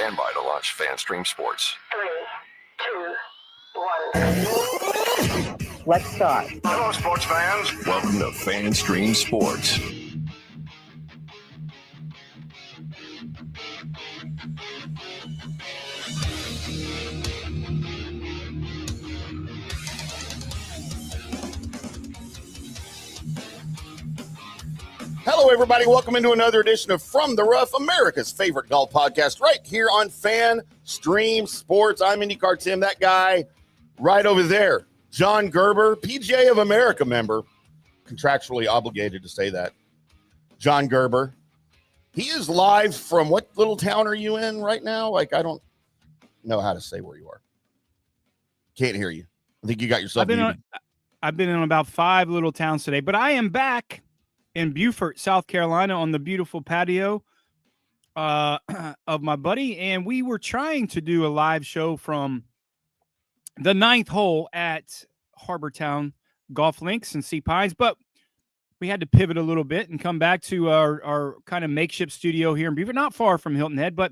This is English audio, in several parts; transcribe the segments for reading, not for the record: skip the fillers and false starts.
Stand by to launch FanStream Sports. 3, 2, 1. Let's start. Hello, sports fans. Welcome to FanStream Sports. Hello, everybody. Welcome into another edition of From the Rough, America's favorite golf podcast, right here on FanStream Sports. I'm IndyCarTim, that guy right over there. John Gerber, PGA of America member, contractually obligated to say that. John Gerber. He is live from what little town are you in right now? Like, I don't know how to say where you are. Can't hear you. I think you got yourself muted. I've been in about 5 little towns today, but I am back in Beaufort, South Carolina, on the beautiful patio of my buddy, and we were trying to do a live show from the 9th hole at Harbortown Golf Links in Sea Pines, but we had to pivot a little bit and come back to our kind of makeshift studio here in Beaufort, not far from Hilton Head, but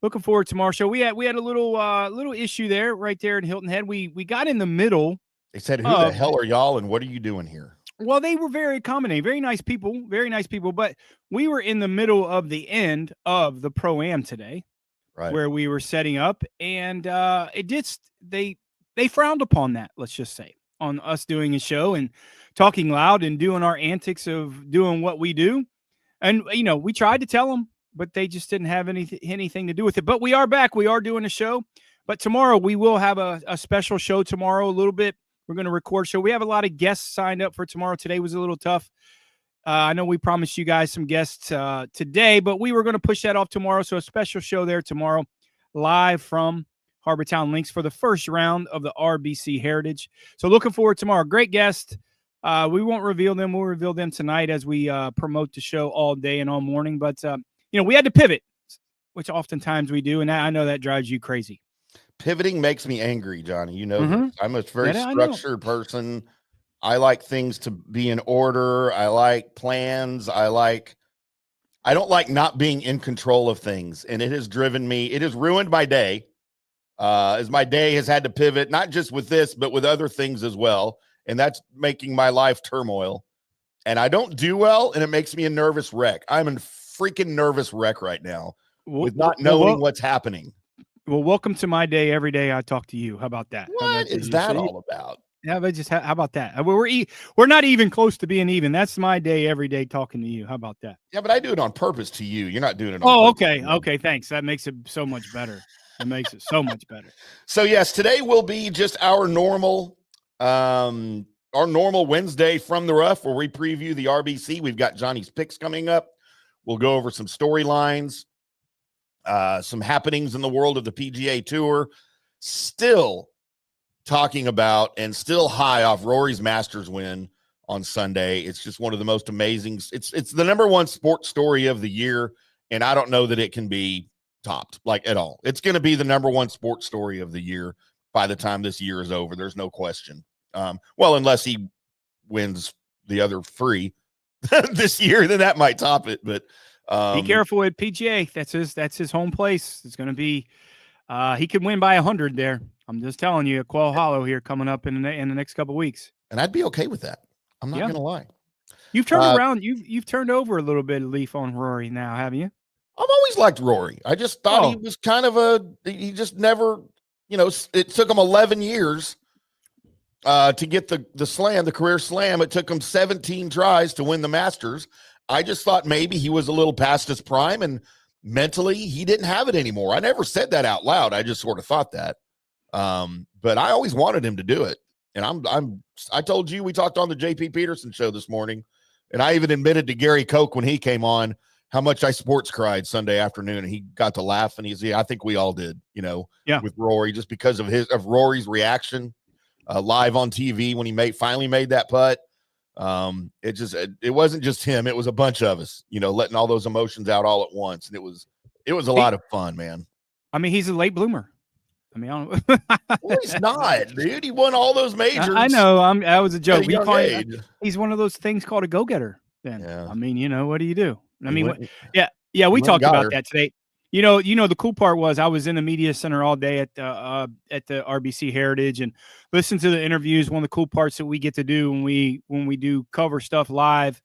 looking forward to tomorrow's show. We had a little issue there, right there in Hilton Head. We got in the middle. They said, who the hell are y'all and what are you doing here? Well, they were very accommodating, very nice people, but we were in the middle of the end of the Pro-Am today, right, where we were setting up, and they frowned upon that, let's just say, on us doing a show and talking loud and doing our antics of doing what we do. And, you know, we tried to tell them, but they just didn't have anything to do with it. But we are back. We are doing a show. But tomorrow we will have a special show tomorrow, a little bit. We're going to record show. We have a lot of guests signed up for tomorrow. Today was a little tough. I know we promised you guys some guests today, but we were going to push that off tomorrow. So a special show there tomorrow, live from Harbortown Links for the first round of the RBC Heritage. So looking forward tomorrow. Great guest. We won't reveal them. We'll reveal them tonight as we promote the show all day and all morning. But, you know, we had to pivot, which oftentimes we do. And I know that drives you crazy. Pivoting makes me angry, Johnny. You know, I'm a very structured person. I like things to be in order. I like plans. I don't like not being in control of things. And it has driven me. It has ruined my day. As my day has had to pivot, not just with this, but with other things as well. And that's making my life turmoil. And I don't do well. And it makes me a nervous wreck. I'm a freaking nervous wreck right now with not knowing what's happening. Well, welcome to my day. Every day I talk to you. How about that? What is that all about? Yeah, but just how about that? We're not even close to being even. That's my day every day talking to you. How about that? Yeah, but I do it on purpose to you. You're not doing it on purpose. Okay. Okay, thanks. That makes it so much better. It makes it so much better. So yes, today will be just our normal Wednesday from the rough where we preview the RBC. We've got Johnny's picks coming up. We'll go over some storylines. Some happenings in the world of the PGA Tour, still talking about and still high off Rory's Masters win on Sunday. It's just one of the most amazing. It's the #1 sports story of the year, and I don't know that it can be topped like at all. It's going to be the #1 sports story of the year by the time this year is over. There's no question. Well, unless he wins the other 3 this year, then that might top it, but be careful with PGA. That's his home place. It's going to be he could win by 100 there. I'm just telling you, Quail Hollow here coming up in the next couple of weeks. And I'd be okay with that. I'm not going to lie. You've turned around. You've turned over a little bit of leaf on Rory now, haven't you? I've always liked Rory. I just thought he was kind of he just never, you know, it took him 11 years to get the slam, the career slam. It took him 17 tries to win the Masters. I just thought maybe he was a little past his prime and mentally he didn't have it anymore. I never said that out loud. I just sort of thought that. But I always wanted him to do it. And I told you, we talked on the JP Peterson show this morning, and I even admitted to Gary Koch when he came on how much I sports cried Sunday afternoon, and he got to laugh, and I think we all did, you know, with Rory, just because of Rory's reaction live on TV when he finally made that putt. It wasn't just him. It was a bunch of us, you know, letting all those emotions out all at once. And it was a lot of fun, man. I mean, he's a late bloomer. I mean, I don't well, he's not, dude. He won all those majors. I know. That was a joke. He's one of those things called a go-getter then. Yeah. I mean, you know, what do you do? I mean, we talked about that today. The cool part was I was in the media center all day at the RBC Heritage and listened to the interviews. One of the cool parts that we get to do when we do cover stuff live,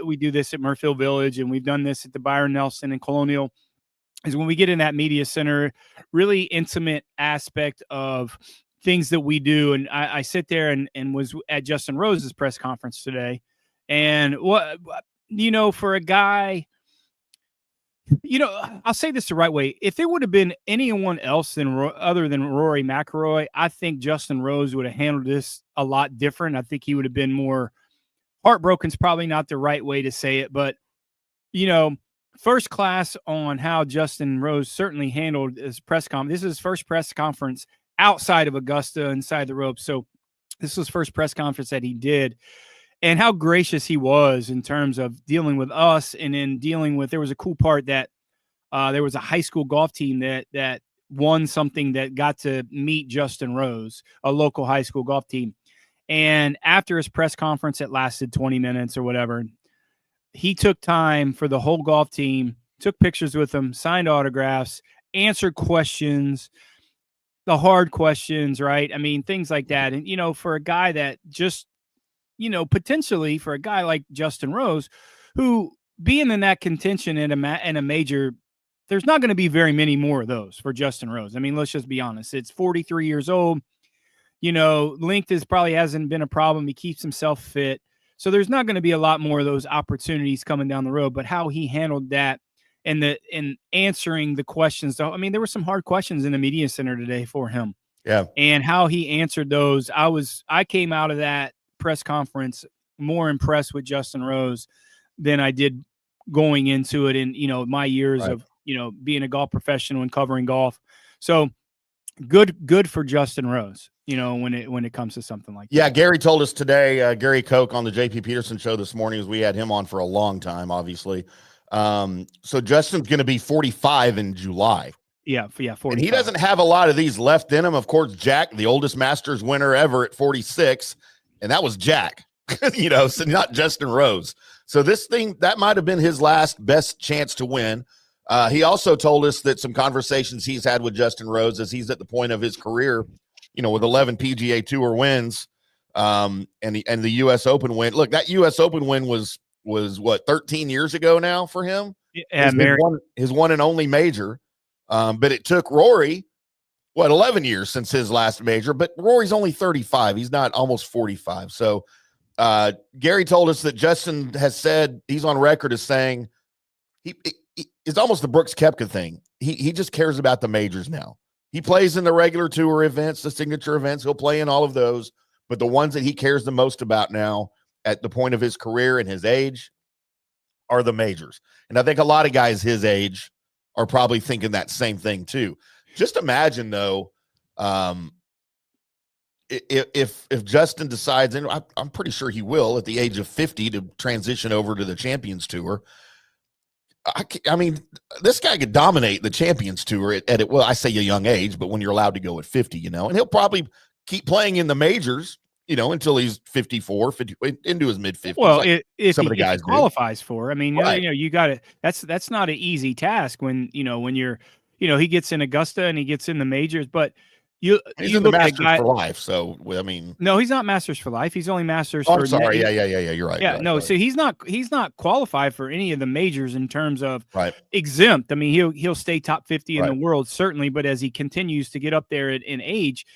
we do this at Murfield Village, and we've done this at the Byron Nelson and Colonial, is when we get in that media center, really intimate aspect of things that we do. And I sit there and was at Justin Rose's press conference today. And for a guy, I'll say this the right way. If it would have been anyone else other than Rory McIlroy, I think Justin Rose would have handled this a lot different. I think he would have been more heartbroken's probably not the right way to say it, but first class on how Justin Rose certainly handled his press conference. This is his first press conference outside of Augusta, inside the ropes. So this was first press conference that he did, and how gracious he was in terms of dealing with us, and then dealing with, there was a cool part that there was a high school golf team that won something that got to meet Justin Rose, a local high school golf team. And after his press conference, it lasted 20 minutes or whatever. He took time for the whole golf team, took pictures with them, signed autographs, answered questions, the hard questions, right? I mean, things like that. And, for a guy that just, potentially for a guy like Justin Rose, who being in that contention in a major, there's not going to be very many more of those for Justin Rose. I mean, let's just be honest. It's 43 years old. Length probably hasn't been a problem. He keeps himself fit. So there's not going to be a lot more of those opportunities coming down the road, but how he handled that and answering the questions. I mean, there were some hard questions in the media center today for him. Yeah. And how he answered those. I came out of that press conference more impressed with Justin Rose than I did going into it in, my years of, being a golf professional and covering golf. So good for Justin Rose, when it comes to something like that. Yeah, Gary told us today, Gary Koch on the JP Peterson show this morning, as we had him on for a long time, obviously. So Justin's going to be 45 in July. Yeah, 45. And he doesn't have a lot of these left in him. Of course, Jack, the oldest Masters winner ever at 46, and that was Jack, so not Justin Rose. So this thing, that might have been his last best chance to win. He also told us that some conversations he's had with Justin Rose as he's at the point of his career, with 11 PGA Tour wins, and the U.S. Open win. Look, that U.S. Open win was what, 13 years ago now for him? Yeah, his one and only major. But it took Rory, 11 years since his last major, but Rory's only 35. He's not almost 45. So Gary told us that Justin has said, he's on record as saying it's almost the Brooks Koepka thing. He just cares about the majors now. He plays in the regular tour events, the signature events. He'll play in all of those, but the ones that he cares the most about now at the point of his career and his age are the majors. And I think a lot of guys his age are probably thinking that same thing too. Just imagine though, if Justin decides, and I'm pretty sure he will at the age of 50, to transition over to the Champions Tour. I mean, this guy could dominate the Champions Tour well, I say a young age, but when you're allowed to go at 50, and he'll probably keep playing in the majors, until he's 54, 50, into his mid 50s. Well, like if some of the guys he qualifies for, I mean, right. You got it. That's not an easy task when you're, he gets in Augusta and he gets in the majors, but he's in the Masters for life. So, I mean, no, he's not Masters for life. He's only Masters. I'm sorry. Yeah. You're right. Yeah. Right, no. right. So he's not qualified for any of the majors in terms of exempt. I mean, he'll stay top 50 in the world certainly, but as he continues to get up there in age,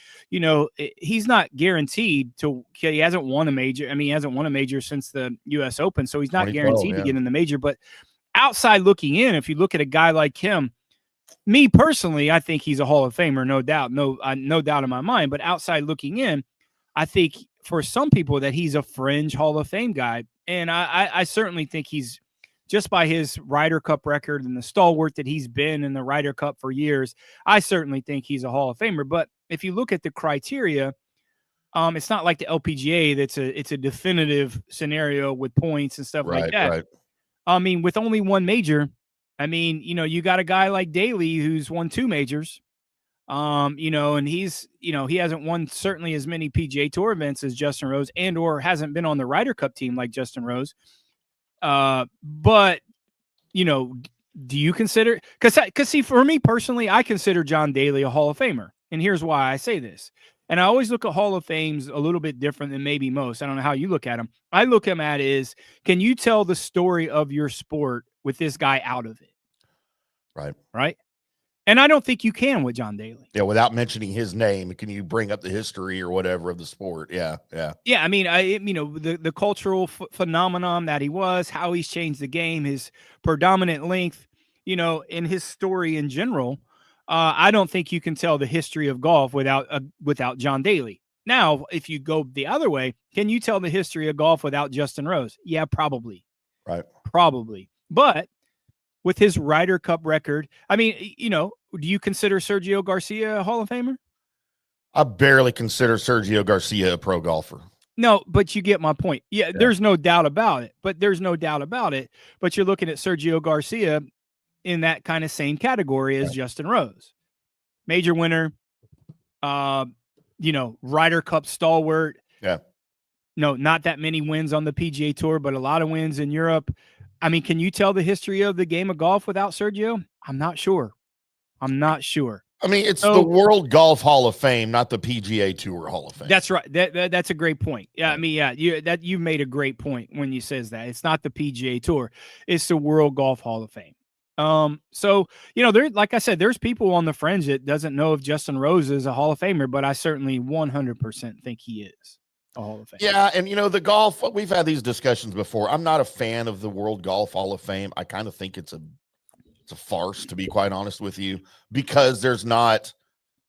he's not guaranteed to. He hasn't won a major. I mean, he hasn't won a major since the U.S. Open, so he's not guaranteed to get in the major. But outside looking in, if you look at a guy like him. Me personally, I think he's a Hall of Famer, no doubt, no doubt in my mind. But outside looking in, I think for some people that he's a fringe Hall of Fame guy, and I certainly think he's, just by his Ryder Cup record and the stalwart that he's been in the Ryder Cup for years, I certainly think he's a Hall of Famer. But if you look at the criteria, it's not like the LPGA it's a definitive scenario with points and stuff like that. Right. I mean, with only one major. I mean, you got a guy like Daly who's won 2 majors, and he's, he hasn't won certainly as many PGA Tour events as Justin Rose or hasn't been on the Ryder Cup team like Justin Rose. But, Do you consider, because see, for me personally, I consider John Daly a Hall of Famer. And here's why I say this. And I always look at Hall of Fames a little bit different than maybe most. I don't know how you look at them. I look at them at is, can you tell the story of your sport with this guy out of it? Right. Right. And I don't think you can with John Daly. Yeah, without mentioning his name, can you bring up the history or whatever of the sport? Yeah. I mean, the cultural phenomenon that he was, how he's changed the game, his predominant length, in his story in general. I don't think you can tell the history of golf without John Daly. Now, if you go the other way, can you tell the history of golf without Justin Rose? Yeah, probably. Right. Probably. But with his Ryder Cup record, I mean, do you consider Sergio Garcia a Hall of Famer? I barely consider Sergio Garcia a pro golfer. No, but you get my point. Yeah, there's no doubt about it. But you're looking at Sergio Garcia in that kind of same category as Justin Rose. Major winner, Ryder Cup stalwart. Yeah. No, not that many wins on the PGA Tour, but a lot of wins in Europe. I mean, can you tell the history of the game of golf without Sergio? I'm not sure. I mean, it's the World Golf Hall of Fame, not the PGA Tour Hall of Fame. That's right. That's a great point. Yeah, I mean, you made a great point when you says that. It's not the PGA Tour. It's the World Golf Hall of Fame. So, there, like I said, there's people on the fringe that doesn't know if Justin Rose is a Hall of Famer, but I certainly 100% think he is a Hall of Fame. Yeah, and the golf, we've had these discussions before. I'm not a fan of the World Golf Hall of Fame. I kind of think it's a farce, to be quite honest with you, because there's not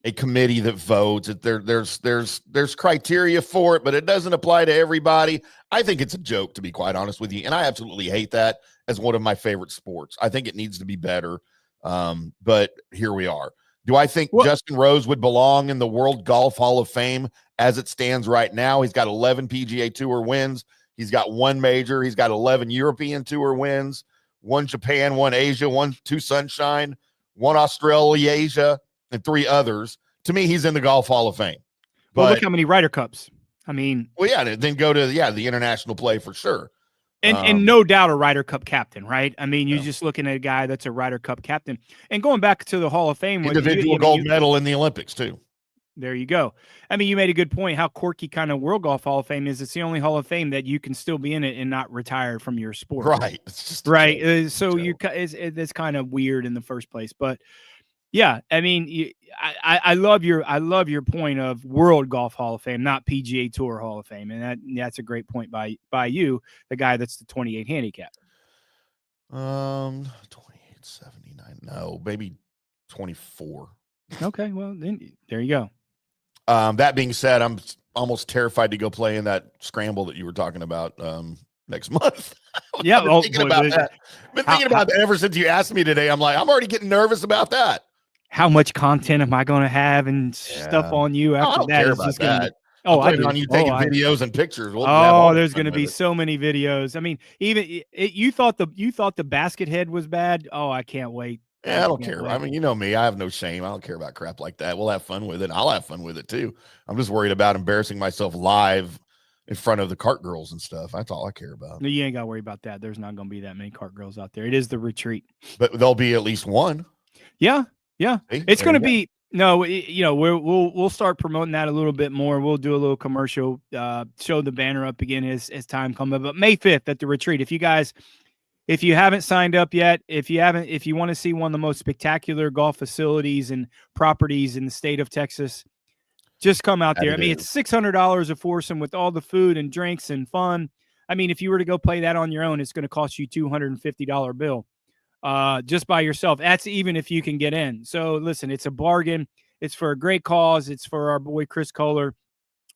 a committee that votes. There's criteria for it, but it doesn't apply to everybody. I think it's a joke, to be quite honest with you, and I absolutely hate that as one of my favorite sports. I think it needs to be better, but here we are. Do I think Justin Rose would belong in the World Golf Hall of Fame as it stands right now? He's got 11 PGA Tour wins. He's got 1 major. He's got 11 European Tour wins, 1 Japan, 1 Asia, 2 Sunshine, 1 Australasia, and 3 others. To me, he's in the Golf Hall of Fame. But look how many Ryder Cups. I mean, then go to the international play for sure. And no doubt a Ryder Cup captain, right? I mean, you're just looking at a guy that's a Ryder Cup captain. And going back to the Hall of Fame, individual gold medal in the Olympics too. There you go. I mean, you made a good point how quirky kind of World Golf Hall of Fame is. It's the only Hall of Fame that you can still be in it and not retire from your sport. Right. It's just right. So it's kind of weird in the first place. But yeah, I mean, I love your point of World Golf Hall of Fame, not PGA Tour Hall of Fame, and that's a great point by you, the guy that's the 28 handicap. 2879. No, maybe 24. Okay, well then there you go. That being said, I'm almost terrified to go play in that scramble that you were talking about next month. Yeah, I've been thinking about that. Been thinking about that ever since you asked me today. I'm like, I'm already getting nervous about that. How much content am I going to have and stuff on you after I don't that? care about that. I on you taking videos and pictures. There's going to be so many videos. I mean, even you thought the basket head was bad. Oh, I can't wait. Yeah, I don't care. I mean, you know me. I have no shame. I don't care about crap like that. We'll have fun with it. I'll have fun with it too. I'm just worried about embarrassing myself live in front of the cart girls and stuff. That's all I care about. No, you ain't got to worry about that. There's not going to be that many cart girls out there. It is the retreat. But there'll be at least one. Yeah. Yeah. See? It's going to be we'll start promoting that a little bit more. We'll do a little commercial, show the banner up again as time comes up. But May 5th at the retreat, if you haven't signed up yet, if you want to see one of the most spectacular golf facilities and properties in the state of Texas, just come out there. I mean, it's $600 a foursome with all the food and drinks and fun. I mean, if you were to go play that on your own, it's going to cost you $250 bill. Just by yourself. That's even if you can get in. So listen, it's a bargain. It's for a great cause. It's for our boy Chris Kohler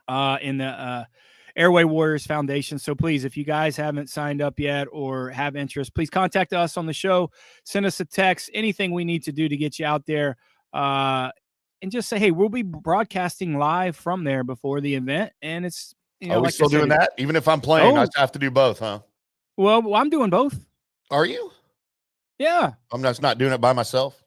in the Airway Warriors Foundation. So please, if you guys haven't signed up yet or have interest, please contact us on the show. Send us a text. Anything we need to do to get you out there. And just say, hey, we'll be broadcasting live from there before the event. And it's are we still doing that? Even if I'm playing, I have to do both, huh? Well, I'm doing both. Are you? Yeah. I'm just not doing it by myself.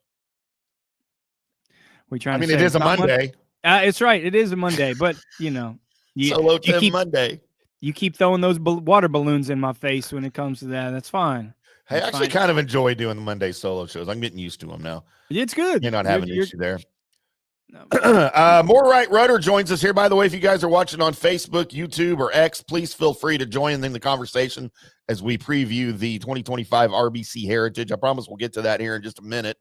It is a Monday. It's right. It is a Monday, but Solo Timm Monday. You keep throwing those water balloons in my face when it comes to that. That's fine. Hey, I actually kind of enjoy doing the Monday solo shows. I'm getting used to them now. It's good. You're not having an issue there. No. More Right Rudder joins us here. By the way, if you guys are watching on Facebook, YouTube, or X, please feel free to join in the conversation as we preview the 2025 RBC Heritage. I promise we'll get to that here in just a minute.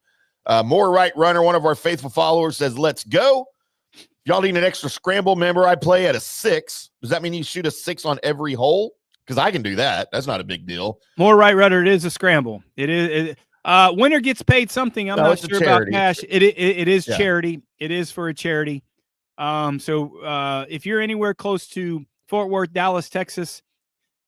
More Right Runner, one of our faithful followers, says, let's go. If y'all need an extra scramble, member, I play at a 6. Does that mean you shoot a 6 on every hole? Because I can do that. That's not a big deal. More Right Rudder, it is a scramble. It is. Winner gets paid something. I'm not sure about cash. It is charity. It is for a charity. So if you're anywhere close to Fort Worth, Dallas, Texas,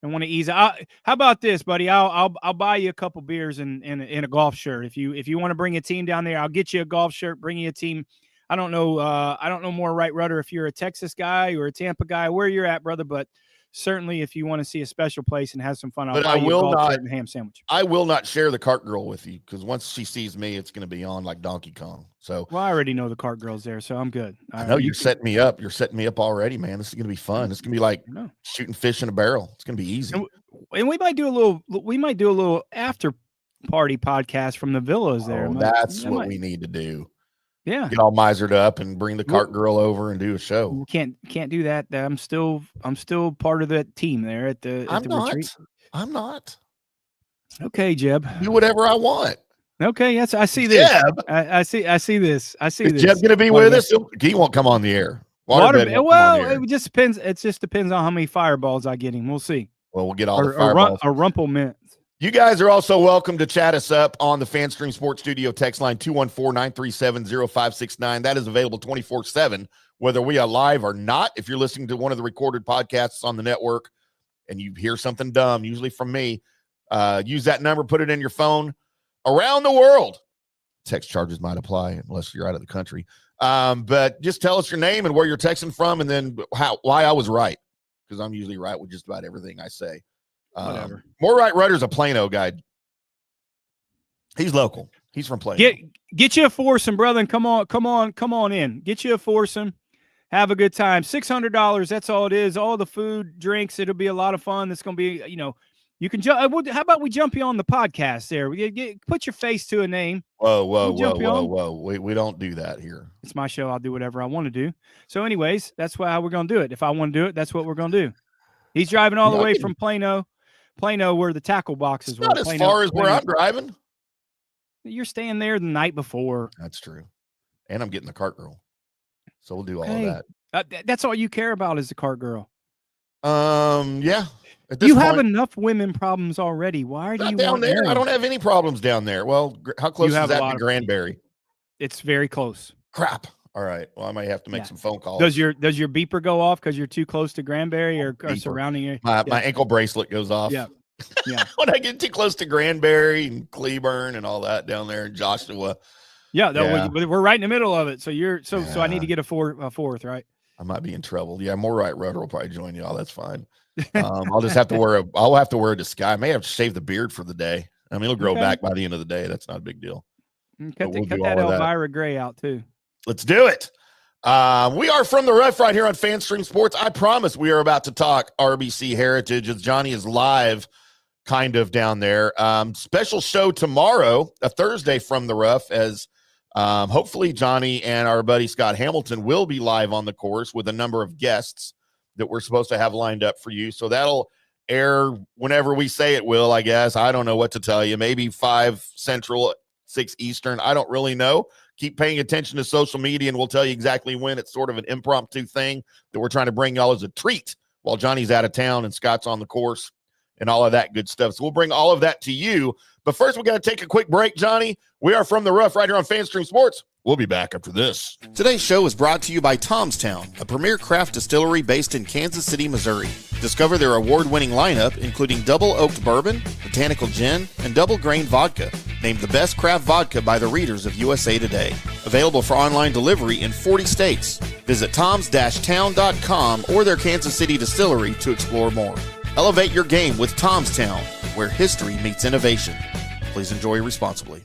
and want to ease, how about this, buddy? I'll buy you a couple beers and a golf shirt. If you want to bring a team down there, I'll get you a golf shirt. Bring you a team. I don't know more Right Rudder if you're a Texas guy or a Tampa guy, where you're at, brother, but certainly if you want to see a special place and have some fun, I'll buy you a golf shirt and ham sandwich. I will not share the cart girl with you because once she sees me, it's going to be on like Donkey Kong. So, well, I already know the cart girl's there, so I'm good. I know you're setting me up. You're setting me up already, man. This is going to be fun. It's going to be like shooting fish in a barrel. It's going to be easy. And we might do a little after party podcast from the villas there. That's what we need to do. Yeah, get all misered up and bring the cart girl over and do a show. We can't do that. I'm still part of that team there at the retreat. I'm not. Okay, Jeb. Do whatever I want. Okay, yes, I see this. Jeb. I see this. I see this. Jeb going to be with us? He won't come on the air. It just depends. It just depends on how many fireballs I get him. We'll see. Well, we'll get all the fireballs. A rumple mint. You guys are also welcome to chat us up on the FanStream Sports Studio text line 214-937-0569. That is available 24/7, whether we are live or not. If you're listening to one of the recorded podcasts on the network and you hear something dumb, usually from me, use that number, put it in your phone. Around the world, text charges might apply unless you're out of the country. But just tell us your name and where you're texting from, and then why I was right, because I'm usually right with just about everything I say. Whatever. More Right Rudder's a Plano guy. He's local. He's from Plano. Get you a foursome, brother, and come on in. Get you a foursome. Have a good time. $600. That's all it is. All the food, drinks. It'll be a lot of fun. It's gonna be, you can jump. How about we jump you on the podcast there? Put your face to a name. Whoa. We don't do that here. It's my show. I'll do whatever I want to do. So, anyways, that's how we're gonna do it. If I want to do it, that's what we're gonna do. He's driving all the way from Plano, where the tackle boxes were. Not as far as where I'm driving. You're staying there the night before. That's true. And I'm getting the cart girl. So we'll do all of that. That's all you care about is the cart girl. Yeah. You have enough women problems already. Why do you down there? I don't have any problems down there. Well, how close is that to Granbury? It's very close. Crap. All right. Well, I might have to make some phone calls. Does your beeper go off because you're too close to Granbury or surrounding area? My ankle bracelet goes off. Yeah. When I get too close to Granbury and Cleburne and all that down there in Joshua. Yeah. We're right in the middle of it. So so I need to get a fourth, right? I might be in trouble. Yeah, More Right Rudder will probably join y'all. That's fine. I'll have to wear a disguise. I may have to shave the beard for the day. I mean, it'll grow back by the end of the day. That's not a big deal. Cut that Elvira Gray out too. Let's do it. We are from the rough right here on FanStream Sports. I promise we are about to talk RBC Heritage as Johnny is live kind of down there. Special show tomorrow, a Thursday from the rough, as hopefully Johnny and our buddy Scott Hamilton will be live on the course with a number of guests that we're supposed to have lined up for you. So that'll air whenever we say it will, I guess. I don't know what to tell you. Maybe 5 Central, 6 Eastern. I don't really know. Keep paying attention to social media, and we'll tell you exactly when. It's sort of an impromptu thing that we're trying to bring y'all as a treat while Johnny's out of town and Scott's on the course and all of that good stuff. So we'll bring all of that to you. But first, we got to take a quick break, Johnny. We are from the rough right here on FanStream Sports. We'll be back after this. Today's show is brought to you by Tom's Town, a premier craft distillery based in Kansas City, Missouri. Discover their award-winning lineup, including double oaked bourbon, botanical gin, and double grain vodka. Named the best craft vodka by the readers of USA Today. Available for online delivery in 40 states. Visit toms-town.com or their Kansas City distillery to explore more. Elevate your game with Tom's Town, where history meets innovation. Please enjoy responsibly.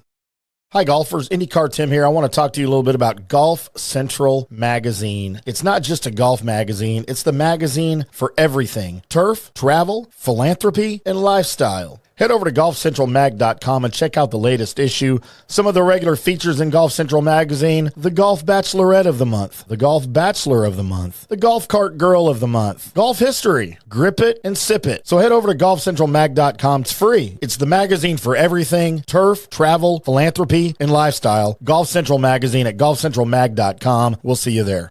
Hi golfers, IndyCarTim here. I want to talk to you a little bit about Golf Central Magazine. It's not just a golf magazine, it's the magazine for everything: turf, travel, philanthropy, and lifestyle. Head over to golfcentralmag.com and check out the latest issue. Some of the regular features in Golf Central Magazine: the Golf Bachelorette of the Month, the Golf Bachelor of the Month, the Golf Cart Girl of the Month, Golf History, Grip It and Sip It. So head over to golfcentralmag.com. It's free. It's the magazine for everything: turf, travel, philanthropy, and lifestyle. Golf Central Magazine at golfcentralmag.com. We'll see you there.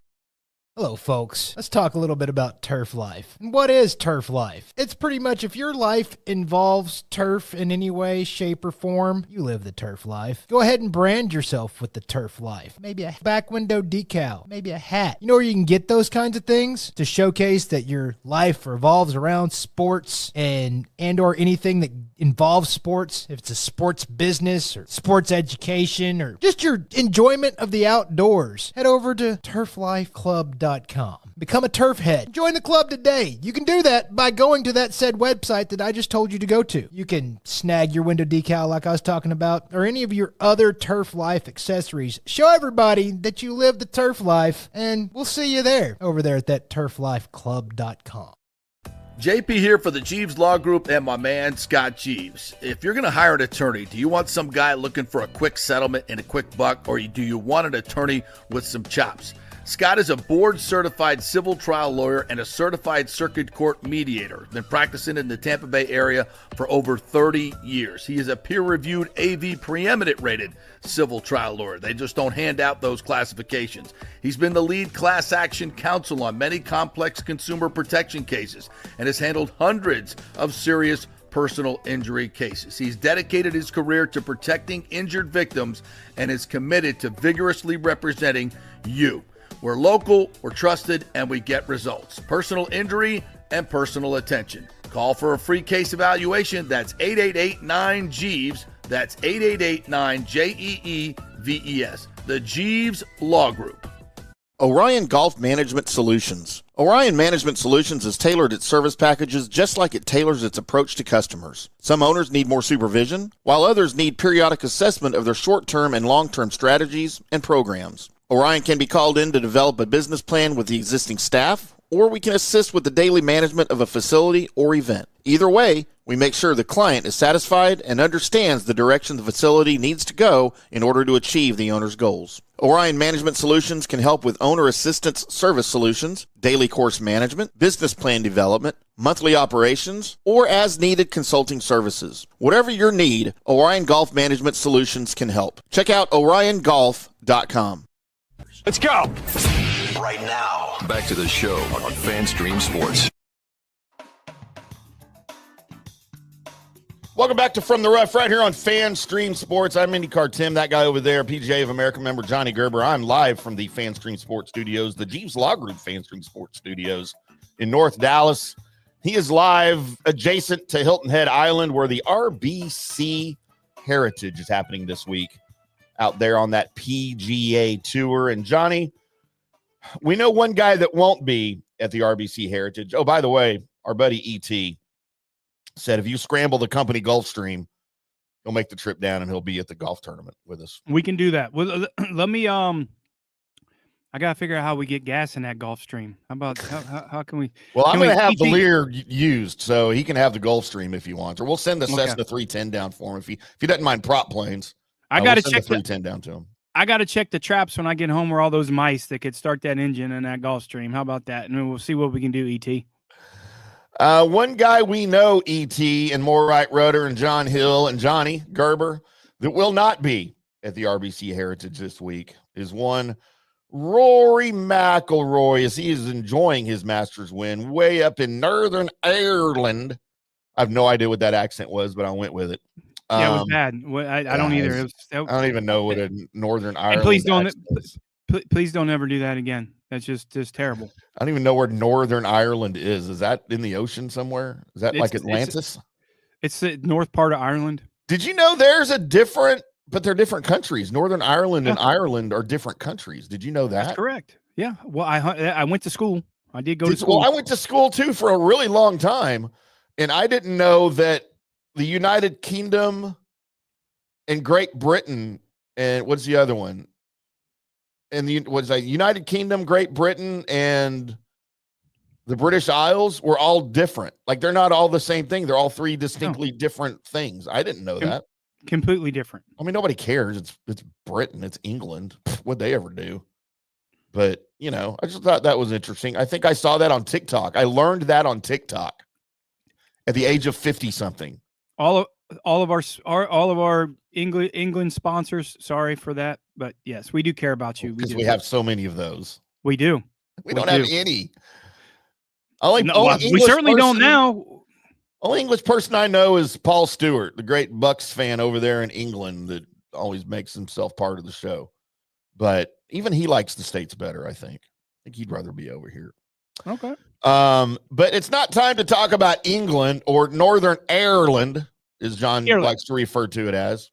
Hello, folks. Let's talk a little bit about turf life. And what is turf life? It's pretty much if your life involves turf in any way, shape, or form, you live the turf life. Go ahead and brand yourself with the turf life. Maybe a back window decal, maybe a hat. You know where you can get those kinds of things to showcase that your life revolves around sports and or anything that involves sports. If it's a sports business or sports education or just your enjoyment of the outdoors, head over to turflifeclub.com. Become a turf head. Join the club today. You can do that by going to that said website that I just told you to go to. You can snag your window decal like I was talking about, or any of your other turf life accessories. Show everybody that you live the turf life, and we'll see you there over there at that turflifeclub.com. JP here for the Jeeves Law Group and my man Scott Jeeves. If you're going to hire an attorney, do you want some guy looking for a quick settlement and a quick buck, or do you want an attorney with some chops? Scott is a board-certified civil trial lawyer and a certified circuit court mediator. Been practicing in the Tampa Bay area for over 30 years. He is a peer-reviewed AV preeminent rated civil trial lawyer. They just don't hand out those classifications. He's been the lead class action counsel on many complex consumer protection cases and has handled hundreds of serious personal injury cases. He's dedicated his career to protecting injured victims and is committed to vigorously representing you. We're local, we're trusted, and we get results. Personal injury and personal attention. Call for a free case evaluation. That's 888-9-JEEVES. That's 888-9-JEEVES. The Jeeves Law Group. Orion Golf Management Solutions. Orion Management Solutions has tailored its service packages just like it tailors its approach to customers. Some owners need more supervision, while others need periodic assessment of their short-term and long-term strategies and programs. Orion can be called in to develop a business plan with the existing staff, or we can assist with the daily management of a facility or event. Either way, we make sure the client is satisfied and understands the direction the facility needs to go in order to achieve the owner's goals. Orion Management Solutions can help with owner assistance service solutions, daily course management, business plan development, monthly operations, or as-needed consulting services. Whatever your need, Orion Golf Management Solutions can help. Check out oriongolf.com. Let's go. Right now, back to the show on FanStream Sports. Welcome back to From the Rough right here on FanStream Sports. I'm IndyCarTim, that guy over there, PGA of America member Johnny Gerber. I'm live from the FanStream Sports Studios, the Jeeves Law Group FanStream Sports Studios in North Dallas. He is live adjacent to Hilton Head Island, where the RBC Heritage is happening this week, out there on that PGA Tour. And Johnny, we know one guy that won't be at the RBC Heritage. Oh, by the way, our buddy E.T. said if you scramble the company Gulfstream, he'll make the trip down and he'll be at the golf tournament with us. We can do that. Well, let me I gotta figure out how we get gas in that Gulfstream. How about how can we? Well, I'm going to have the Lear used, so he can have the Gulfstream if he wants, or we'll send the Cessna 310 down for him if he doesn't mind prop planes. I got to check the 310 down to him. I got to check the traps when I get home, where all those mice that could start that engine in that Gulfstream. How about that? And we'll see what we can do, E.T. One guy we know, E.T. and Morright Rudder and John Hill and Johnny Gerber, that will not be at the RBC Heritage this week is one Rory McIlroy, as he is enjoying his Masters win way up in Northern Ireland. I have no idea what that accent was, but I went with it. Yeah, it was bad. I don't either. I don't even know what a Northern Ireland. Please don't ever do that again. That's just terrible. I don't even know where Northern Ireland is. Is that in the ocean somewhere? Is that like Atlantis? It's the north part of Ireland. Did you know there's but they're different countries. Northern Ireland and Ireland are different countries. Did you know that? That's correct. Yeah. Well, I went to school. I did go to school. Well, I went to school too for a really long time, and I didn't know that the United Kingdom and Great Britain and what's the other one? And what's that? United Kingdom, Great Britain, and The British Isles were all different. Like they're not all the same thing. They're all three distinctly different things. I didn't know that. Completely different. I mean, nobody cares. It's Britain. It's England. What'd they ever do? But, you know, I just thought that was interesting. I think I saw that on TikTok. I learned that on TikTok at the age of 50 something. All of our England sponsors, sorry for that, but yes, we do care about you. Because we have so many of those. We do. We don't have any. We certainly don't now. Only English person I know is Paul Stewart, the great Bucks fan over there in England that always makes himself part of the show. But even he likes the States better, I think. I think he'd rather be over here. Okay. But it's not time to talk about England or Northern Ireland, as John likes to refer to it as.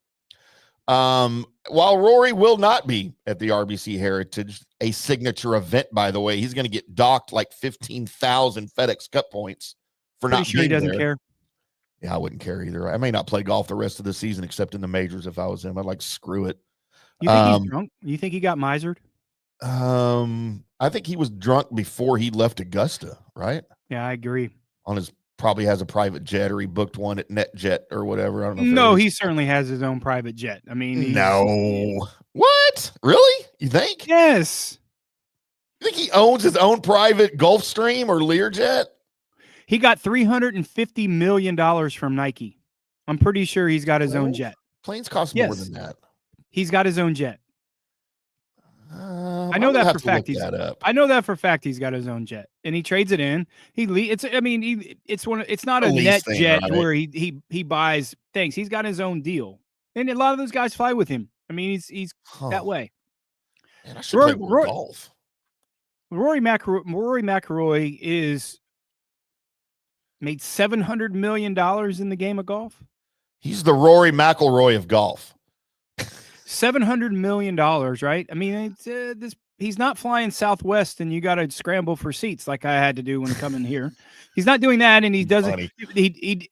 While Rory will not be at the RBC Heritage, a signature event, by the way, he's going to get docked like 15,000 FedEx Cup points for not being there. He doesn't care. Yeah, I wouldn't care either. I may not play golf the rest of the season except in the majors if I was him. I'd like screw it. You think he's drunk? You think he got misered? I think he was drunk before he left Augusta, right? Yeah, I agree. Probably has a private jet, or he booked one at NetJet or whatever. I don't know. No, he certainly has his own private jet. I mean, no. What? Really? You think? Yes. You think he owns his own private Gulfstream or Learjet? He got $350 million from Nike. I'm pretty sure he's got his own jet. Planes cost more than that. He's got his own jet. I know that for fact. I know that for fact. He's got his own jet, and he trades it in. It's not a net thing, jet right? where he buys things. He's got his own deal, and a lot of those guys fly with him. I mean, he's that way. Man, I should play more golf. Rory McIlroy is made $700 million in the game of golf. He's the Rory McIlroy of golf. $700 million, right? I mean, he's not flying Southwest, and you got to scramble for seats like I had to do when coming here. He's not doing that, and he doesn't.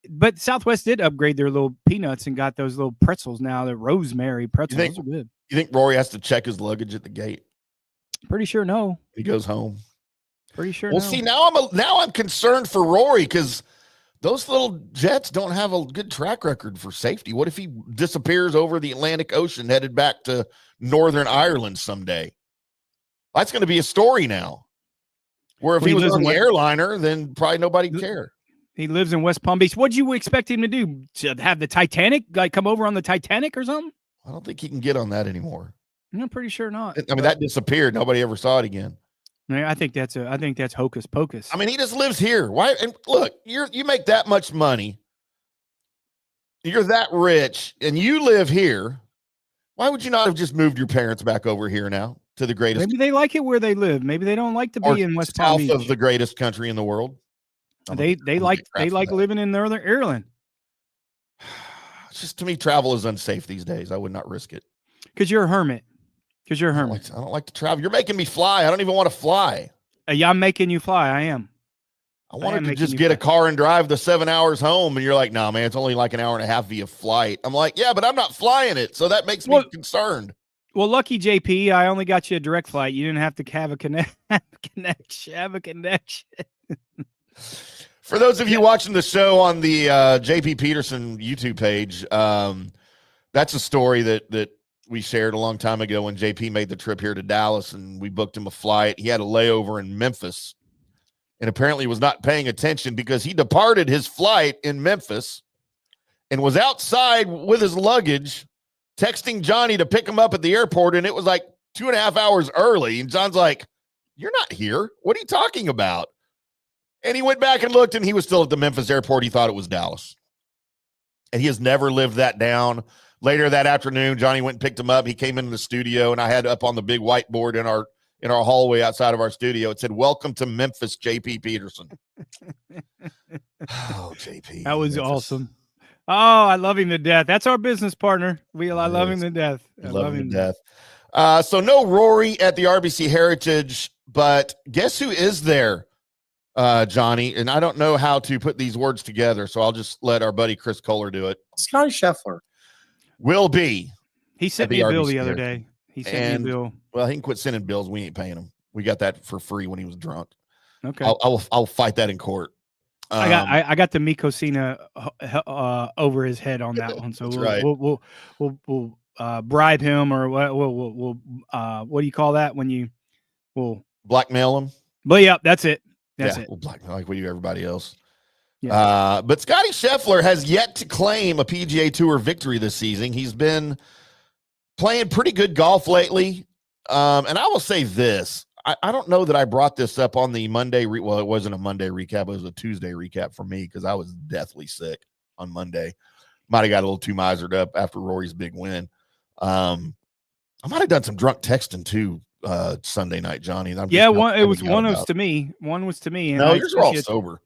But Southwest did upgrade their little peanuts and got those little pretzels now. The rosemary pretzels. Those are good. You think Rory has to check his luggage at the gate? Pretty sure no. He goes home. Pretty sure. Well, no. see, now I'm concerned for Rory because those little jets don't have a good track record for safety. What if he disappears over the Atlantic Ocean headed back to Northern Ireland someday? That's going to be a story now. Where if he was on the airliner, then probably nobody cared. He lives in West Palm Beach. What'd you expect him to do? To have the Titanic guy come over on the Titanic or something? I don't think he can get on that anymore. I'm pretty sure not. I mean, that disappeared. Nobody ever saw it again. I think that's hocus pocus. I mean, he just lives here. Why? And look, you make that much money. You're that rich, and you live here. Why would you not have just moved your parents back over here now to the greatest? Maybe they like it where they live. Maybe they don't like to be in West Palm Beach. South of the greatest country in the world. They like living in Northern Ireland. It's just, to me, travel is unsafe these days. I would not risk it. Because you're a hermit. I don't like to travel. You're making me fly. I don't even want to fly. Yeah, I'm making you fly. I am. I wanted to just get a car and drive the 7 hours home. And you're like, no, man, it's only like an hour and a half via flight. I'm like, yeah, but I'm not flying it. So that makes me concerned. Well, lucky JP, I only got you a direct flight. You didn't have to have a connection. For those of you watching the show on the JP Peterson YouTube page, that's a story that we shared a long time ago when JP made the trip here to Dallas, and we booked him a flight. He had a layover in Memphis and apparently was not paying attention because he departed his flight in Memphis and was outside with his luggage texting Johnny to pick him up at the airport, and it was like 2.5 hours early. And John's like, you're not here. What are you talking about? And he went back and looked, and he was still at the Memphis airport. He thought it was Dallas. And he has never lived that down. Later that afternoon, Johnny went and picked him up. He came into the studio, and I had up on the big whiteboard in our hallway outside of our studio, it said, "Welcome to Memphis, JP Peterson." Oh, JP. That was Memphis. Awesome. Oh, I love him to death. That's our business partner. I love him to death. I love him to death. So no Rory at the RBC Heritage, but guess who is there, Johnny? And I don't know how to put these words together, so I'll just let our buddy Chris Kohler do it. Scotty Scheffler. Will be. He sent me a bill the other day. He sent me a bill. Well, he can quit sending bills. We ain't paying him. We got that for free when he was drunk. Okay. I'll fight that in court. I got the Mikosina over his head on that one. So we'll bribe him, or we'll what do you call that when you will blackmail him? But yeah, that's it. That's it. We'll blackmail like we do everybody else. Yeah. But Scotty Scheffler has yet to claim a PGA Tour victory this season. He's been playing pretty good golf lately. And I will say this. I don't know that I brought this up on the Monday. Well, it wasn't a Monday recap. It was a Tuesday recap for me because I was deathly sick on Monday. Might have got a little too misered up after Rory's big win. I might have done some drunk texting too Sunday night, Johnny. One was to me. One was to me. And no, yours were all sober.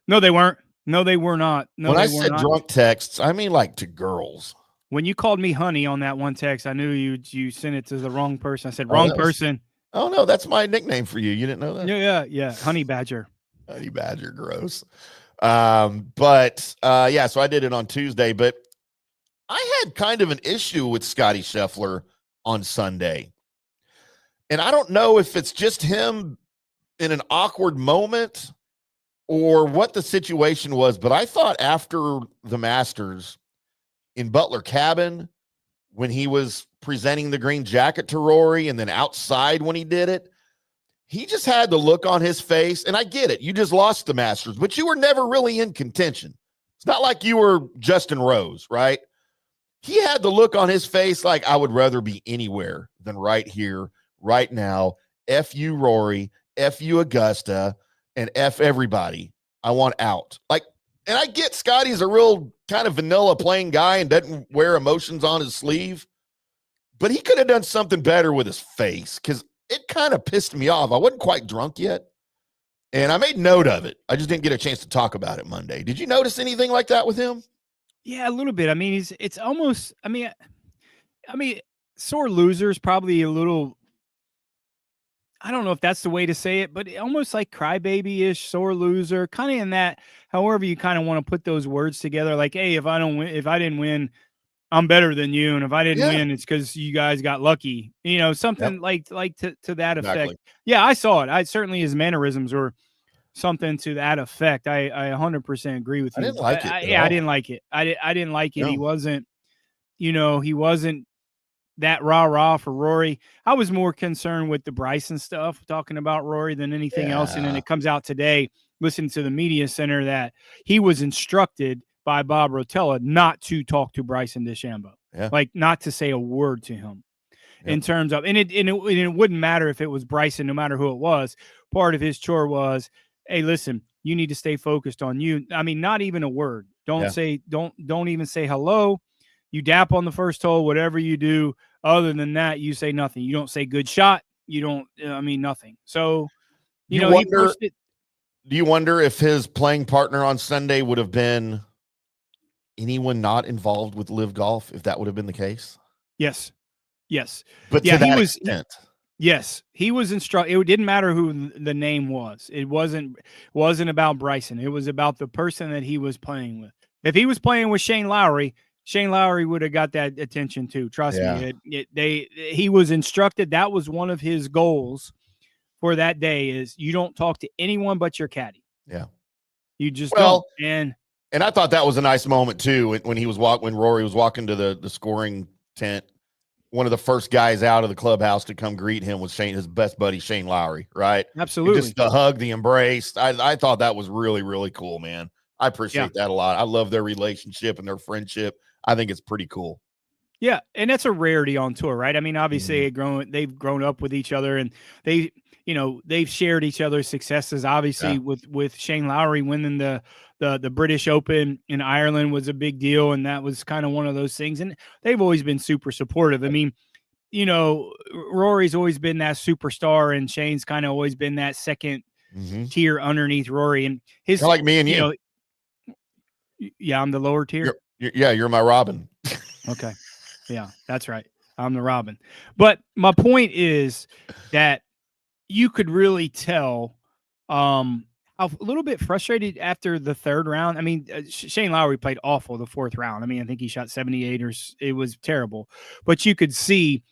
No, they weren't. No, they were not. No, when I said drunk texts, I mean like to girls. When you called me honey on that one text, I knew you sent it to the wrong person. I said wrong person. Oh no, that's my nickname for you. You didn't know that? Yeah. Honey Badger. Honey Badger, gross. So I did it on Tuesday, but I had kind of an issue with Scotty Scheffler on Sunday. And I don't know if it's just him in an awkward moment or what the situation was, but I thought after the Masters in Butler Cabin, when he was presenting the green jacket to Rory and then outside when he did it, he just had the look on his face. And I get it. You just lost the Masters, but you were never really in contention. It's not like you were Justin Rose, right? He had the look on his face like, I would rather be anywhere than right here, right now. F you, Rory. F you, Augusta. And F everybody. I want out. And I get Scotty's a real kind of vanilla playing guy and doesn't wear emotions on his sleeve. But he could have done something better with his face because it kind of pissed me off. I wasn't quite drunk yet. And I made note of it. I just didn't get a chance to talk about it Monday. Did you notice anything like that with him? Yeah, a little bit. I mean, it's almost, I mean, sore loser is probably a little, I don't know if that's the way to say it, but almost like crybaby-ish, sore loser, kind of in that, however you kind of want to put those words together. Like, hey, if I didn't win, I'm better than you. And if I didn't win, it's because you guys got lucky, something like to that effect. Exactly. Yeah, I saw it. Certainly his mannerisms were something to that effect. I 100% agree with you. I didn't like it. I didn't like it. I didn't like it. No. He wasn't that rah for Rory. I was more concerned with the Bryson stuff, talking about Rory than anything else. And then it comes out today, listening to the media center, that he was instructed by Bob Rotella not to talk to Bryson DeChambeau, like not to say a word to him in terms of, and it wouldn't matter if it was Bryson, no matter who it was. Part of his chore was, hey, listen, you need to stay focused on you. I mean, not even a word. Don't even say hello. You dap on the first hole, whatever you do. Other than that, you say nothing. You don't say good shot. You don't, nothing. So, he pushed it. Do you wonder if his playing partner on Sunday would have been anyone not involved with Live Golf, if that would have been the case? Yes. But to that extent. Yes, he was instructed. It didn't matter who the name was. It wasn't about Bryson. It was about the person that he was playing with. If he was playing with Shane Lowry would have got that attention too. Trust me. He was instructed. That was one of his goals for that day, is you don't talk to anyone but your caddy. Yeah. You just don't. And I thought that was a nice moment too, when Rory was walking to the scoring tent. One of the first guys out of the clubhouse to come greet him was his best buddy, Shane Lowry, right? Absolutely. Just the hug, the embrace. I thought that was really, really cool, man. I appreciate that a lot. I love their relationship and their friendship. I think it's pretty cool. Yeah, and that's a rarity on tour, right? I mean, obviously they've grown up with each other, and they've shared each other's successes. Obviously, with Shane Lowry winning the British Open in Ireland was a big deal, and that was kind of one of those things. And they've always been super supportive. I mean, Rory's always been that superstar, and Shane's kind of always been that second tier underneath Rory. And his like me and you. I'm the lower tier. You're my Robin. Okay. Yeah, that's right. I'm the Robin. But my point is that you could really tell a little bit frustrated after the third round. I mean, Shane Lowry played awful the fourth round. I mean, I think he shot 78 it was terrible. But you could see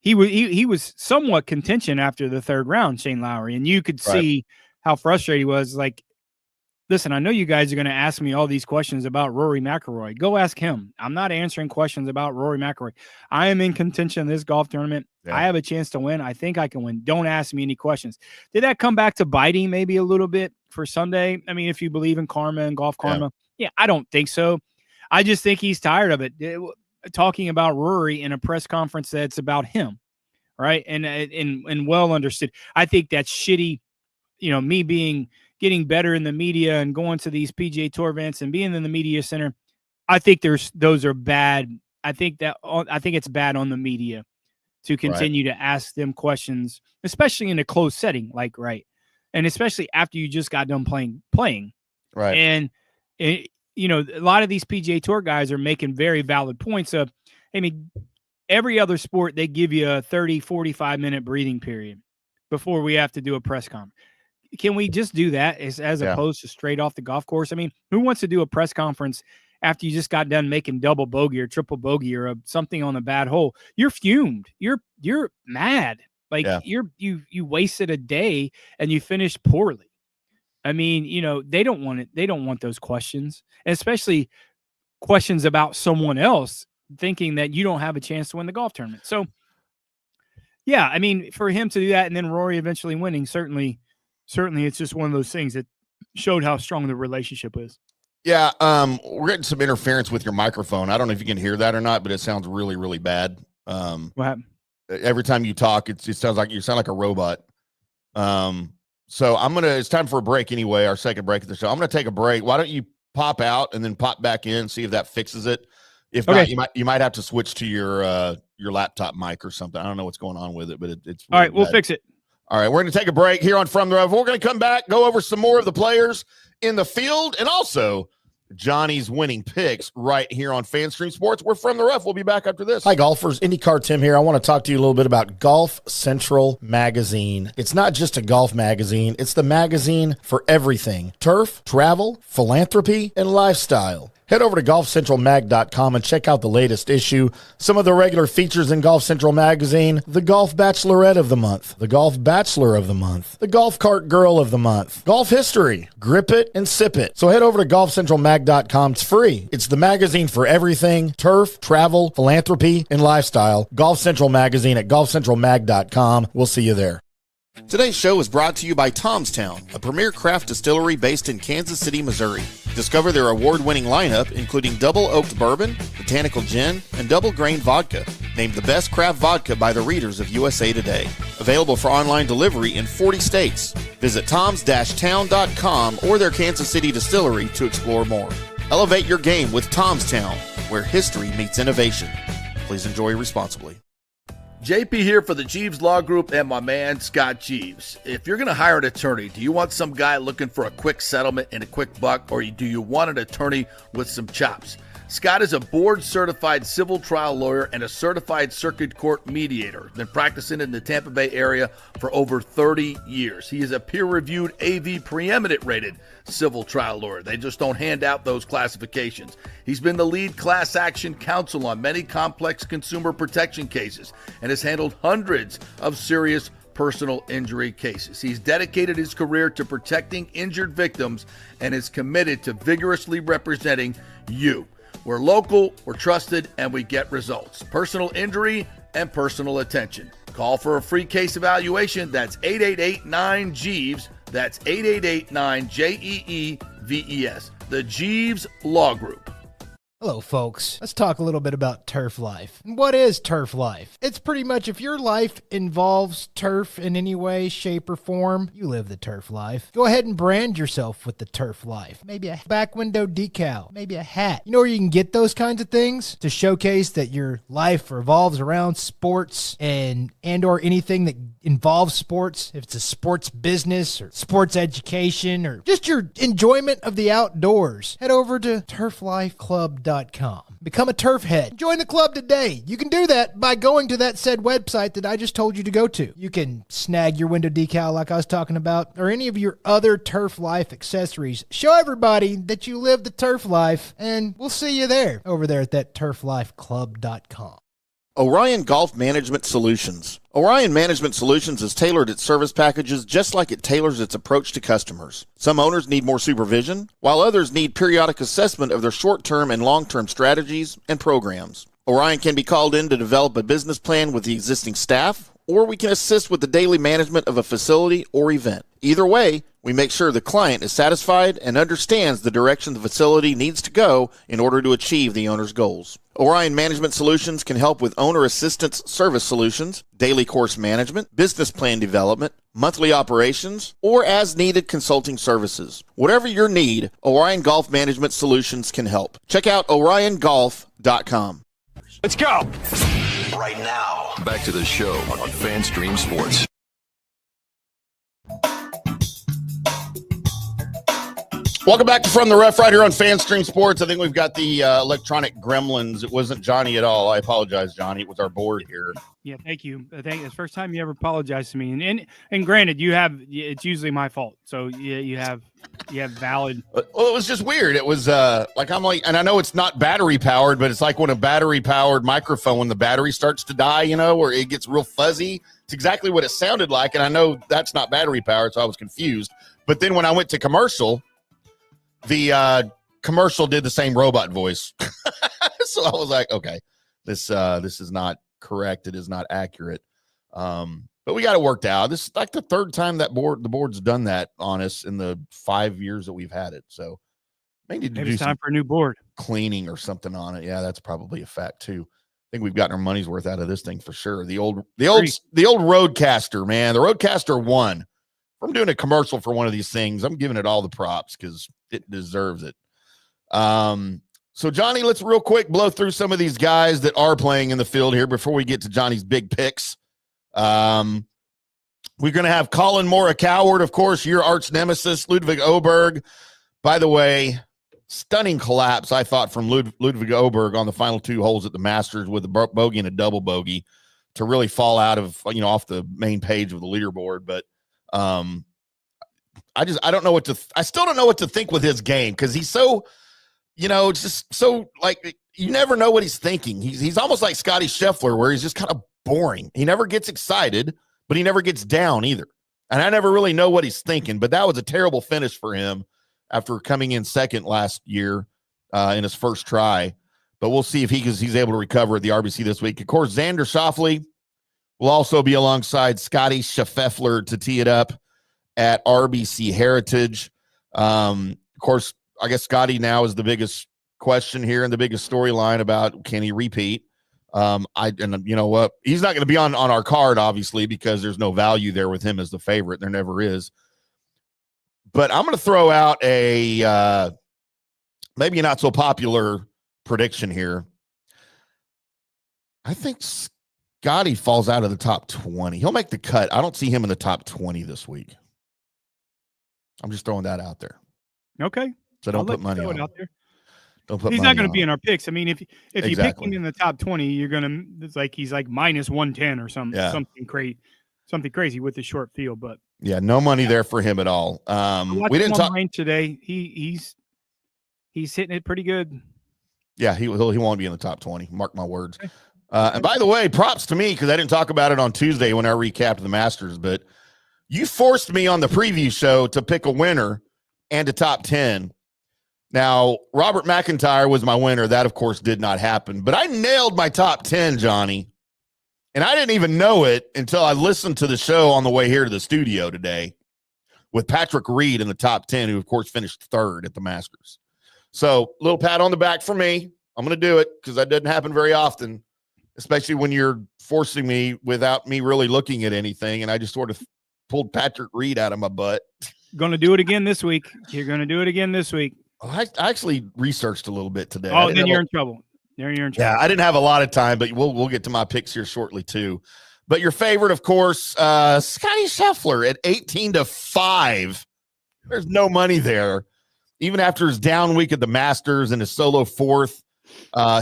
he was somewhat contention after the third round, Shane Lowry, and you could see how frustrated he was. Like, listen, I know you guys are going to ask me all these questions about Rory McIlroy. Go ask him. I'm not answering questions about Rory McIlroy. I am in contention in this golf tournament. Yeah. I have a chance to win. I think I can win. Don't ask me any questions. Did that come back to biting maybe a little bit for Sunday? I mean, if you believe in karma and golf karma, yeah, I don't think so. I just think he's tired of it. Talking about Rory in a press conference that's about him, right? And well understood. I think that's shitty. You know, me getting better in the media and going to these PGA Tour events and being in the media center. I think those are bad. I think it's bad on the media to continue to ask them questions, especially in a closed setting, like, right. And especially after you just got done playing. Right. And a lot of these PGA Tour guys are making very valid points of, I mean, every other sport, they give you a 30, 45-minute breathing period before we have to do a press conference. Can we just do that as opposed to straight off the golf course? I mean, who wants to do a press conference after you just got done making double bogey or triple bogey or something on a bad hole? You're fumed. You're mad. Like you wasted a day and you finished poorly. I mean, they don't want it. They don't want those questions, and especially questions about someone else, thinking that you don't have a chance to win the golf tournament. So, yeah, I mean, for him to do that and then Rory eventually winning, certainly it's just one of those things that showed how strong the relationship is. Yeah, we're getting some interference with your microphone. I don't know if you can hear that or not, but it sounds really, really bad. What happened? Every time you talk, it sounds like you sound like a robot. So it's time for a break anyway, our second break of the show. I'm gonna take a break. Why don't you pop out and then pop back in, see if that fixes it. If not, you might have to switch to your laptop mic or something. I don't know what's going on with it, but it's really all right. bad. We'll fix it. All right, we're going to take a break here on From the Rough. We're going to come back, go over some more of the players in the field, and also Johnny's winning picks right here on FanStream Sports. We're From the Rough. We'll be back after this. Hi, golfers. IndyCarTim here. I want to talk to you a little bit about Golf Central Magazine. It's not just a golf magazine. It's the magazine for everything: turf, travel, philanthropy, and lifestyle. Head over to golfcentralmag.com and check out the latest issue. Some of the regular features in Golf Central Magazine: the Golf Bachelorette of the Month, the Golf Bachelor of the Month, the Golf Cart Girl of the Month, Golf History, Grip It and Sip It. So head over to golfcentralmag.com. It's free. It's the magazine for everything: turf, travel, philanthropy, and lifestyle. Golf Central Magazine at golfcentralmag.com. We'll see you there. Today's show is brought to you by Tom's Town, a premier craft distillery based in Kansas City, Missouri. Discover their award-winning lineup, including double oaked bourbon, botanical gin, and double grain vodka, named the best craft vodka by the readers of USA Today. Available for online delivery in 40 states. Visit toms-town.com or their Kansas City distillery to explore more. Elevate your game with Tom's Town, where history meets innovation. Please enjoy responsibly. JP here for the Jeeves Law Group and my man Scott Jeeves. If you're going to hire an attorney, do you want some guy looking for a quick settlement and a quick buck, or do you want an attorney with some chops? Scott is a board-certified civil trial lawyer and a certified circuit court mediator. Been practicing in the Tampa Bay area for over 30 years. He is a peer-reviewed AV preeminent rated civil trial lawyer. They just don't hand out those classifications. He's been the lead class action counsel on many complex consumer protection cases and has handled hundreds of serious personal injury cases. He's dedicated his career to protecting injured victims and is committed to vigorously representing you. We're local, we're trusted, and we get results. Personal injury and personal attention. Call for a free case evaluation. That's 888-9-JEEVES. That's 888-9-JEEVES. The Jeeves Law Group. Hello, folks. Let's talk a little bit about turf life. And what is turf life? It's pretty much if your life involves turf in any way, shape, or form, you live the turf life. Go ahead and brand yourself with the turf life. Maybe a back window decal, maybe a hat. You know where you can get those kinds of things to showcase that your life revolves around sports and or anything that involves sports. If it's a sports business or sports education or just your enjoyment of the outdoors, head over to turflifeclub.com. Become a turf head. Join the club today. You can do that by going to that said website that I just told you to go to. You can snag your window decal like I was talking about, or any of your other turf life accessories. Show everybody that you live the turf life, and we'll see you there over there at that turflifeclub.com. Orion Golf Management Solutions. Orion Management Solutions has tailored its service packages just like it tailors its approach to customers. Some owners need more supervision, while others need periodic assessment of their short-term and long-term strategies and programs. Orion can be called in to develop a business plan with the existing staff, or we can assist with the daily management of a facility or event. Either way, we make sure the client is satisfied and understands the direction the facility needs to go in order to achieve the owner's goals. Orion Management Solutions can help with owner assistance service solutions, daily course management, business plan development, monthly operations, or as-needed consulting services. Whatever your need, Orion Golf Management Solutions can help. Check out oriongolf.com. Let's go. Right now, back to the show on FanStream Sports. Welcome back to From the Rough right here on FanStream Sports. I think we've got the electronic gremlins. It wasn't Johnny at all. I apologize, Johnny. It was our board here. Yeah, thank you. I think it's the first time you ever apologized to me. And granted, it's usually my fault. So you have valid. Well, it was just weird. It was and I know it's not battery powered, but it's like when a battery powered microphone, when the battery starts to die, where it gets real fuzzy. It's exactly what it sounded like. And I know that's not battery powered, so I was confused. But then when I went to commercial, the commercial did the same robot voice. So I was like, okay, this is not correct. It is not accurate. But we got it worked out. This is like the third time the board's done that on us in the 5 years that we've had it. So maybe it's time for a new board cleaning or something on it. Yeah, that's probably a fact too. I think we've gotten our money's worth out of this thing for sure. The old Roadcaster, man, the Roadcaster 1. If I'm doing a commercial for one of these things, I'm giving it all the props because it deserves it. So Johnny, let's real quick blow through some of these guys that are playing in the field here before we get to Johnny's big picks. We're going to have Colin Morikawa, of course, your arch nemesis, Ludwig Åberg. By the way, stunning collapse, I thought, from Ludwig Åberg on the final 2 holes at the Masters with a bogey and a double bogey to really fall out of, off the main page of the leaderboard. But I don't know I still don't know what to think with his game because he's so, it's just so like you never know what he's thinking. He's almost like Scotty Scheffler, where he's just kind of boring. He never gets excited, but he never gets down either. And I never really know what he's thinking, but that was a terrible finish for him after coming in second last year in his first try. But we'll see if he's able to recover at the RBC this week. Of course, Xander Schauffele will also be alongside Scotty Scheffler to tee it up at RBC Heritage. Of course, I guess Scotty now is the biggest question here and the biggest storyline about can he repeat. And you know what? He's not going to be on our card, obviously, because there's no value there with him as the favorite. There never is. But I'm going to throw out a maybe not so popular prediction here. I think Scotty falls out of the top 20. He'll make the cut. I don't see him in the top 20 this week. I'm just throwing that out there. Okay. So don't put money on it out there. Don't put He's money not going to on be in our picks. I mean, if Exactly. you pick him in the top 20, you're going to, it's like he's like minus 110 or something crazy with the short field. But yeah, no money there for him at all. We didn't talk today. He's hitting it pretty good. Yeah, he won't be in the top 20. Mark my words. Okay. And by the way, props to me because I didn't talk about it on Tuesday when I recapped the Masters, but you forced me on the preview show to pick a winner and a top 10. Now, Robert McIntyre was my winner. That, of course, did not happen. But I nailed my top 10, Johnny. And I didn't even know it until I listened to the show on the way here to the studio today with Patrick Reed in the top 10, who, of course, finished third at the Masters. So, little pat on the back for me. I'm going to do it because that doesn't happen very often, especially when you're forcing me without me really looking at anything. And I just sort of pulled Patrick Reed out of my butt. Going to do it again this week. You're going to do it again this week. I actually researched a little bit today. Oh, then you're in trouble. You're in trouble. Yeah, I didn't have a lot of time, but we'll get to my picks here shortly too. But your favorite, of course, Scotty Scheffler at 18-5. There's no money there. Even after his down week at the Masters and his solo fourth,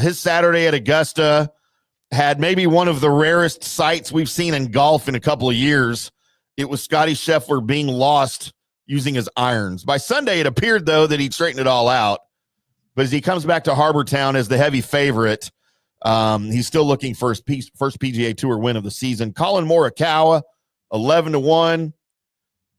his Saturday at Augusta had maybe one of the rarest sights we've seen in golf in a couple of years. It was Scotty Scheffler being lost using his irons. By Sunday, it appeared, though, that he'd straightened it all out. But as he comes back to Harbortown as the heavy favorite, He's still looking for his first PGA Tour win of the season. Colin Morikawa, 11-1.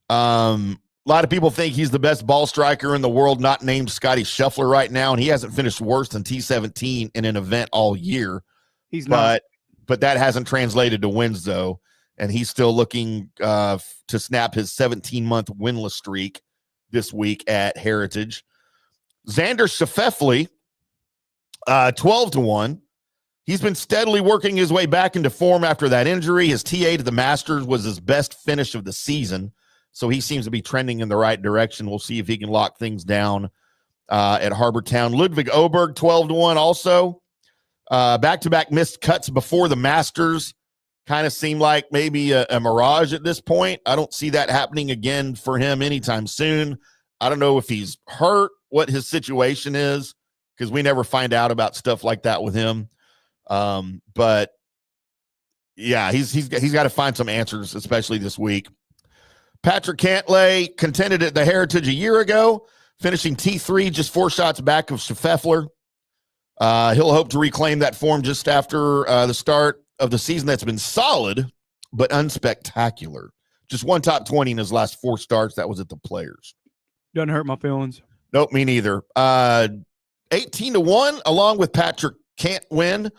A lot of people think he's the best ball striker in the world, not named Scotty Scheffler right now, and he hasn't finished worse than T17 in an event all year. He's not. But that hasn't translated to wins, though, and he's still looking to snap his 17-month winless streak this week at Heritage. Xander Schauffele, 12-1. He's been steadily working his way back into form after that injury. His TA to the Masters was his best finish of the season, so he seems to be trending in the right direction. We'll see if he can lock things down at Harbor Town. Ludwig Oberg, 12-1 also. Back-to-back missed cuts before the Masters. Kind of seem like maybe a mirage at this point. I don't see that happening again for him anytime soon. I don't know if he's hurt, what his situation is, because we never find out about stuff like that with him. But yeah, he's got to find some answers, especially this week. Patrick Cantlay contended at the Heritage a year ago, finishing T3, just 4 shots back of Scheffler. He'll hope to reclaim that form just after the start of the season that's been solid, but unspectacular. Just one top 20 in his last 4 starts. That was at the Players. Doesn't hurt my feelings. Nope, me neither. 18-1, along with Patrick can't win.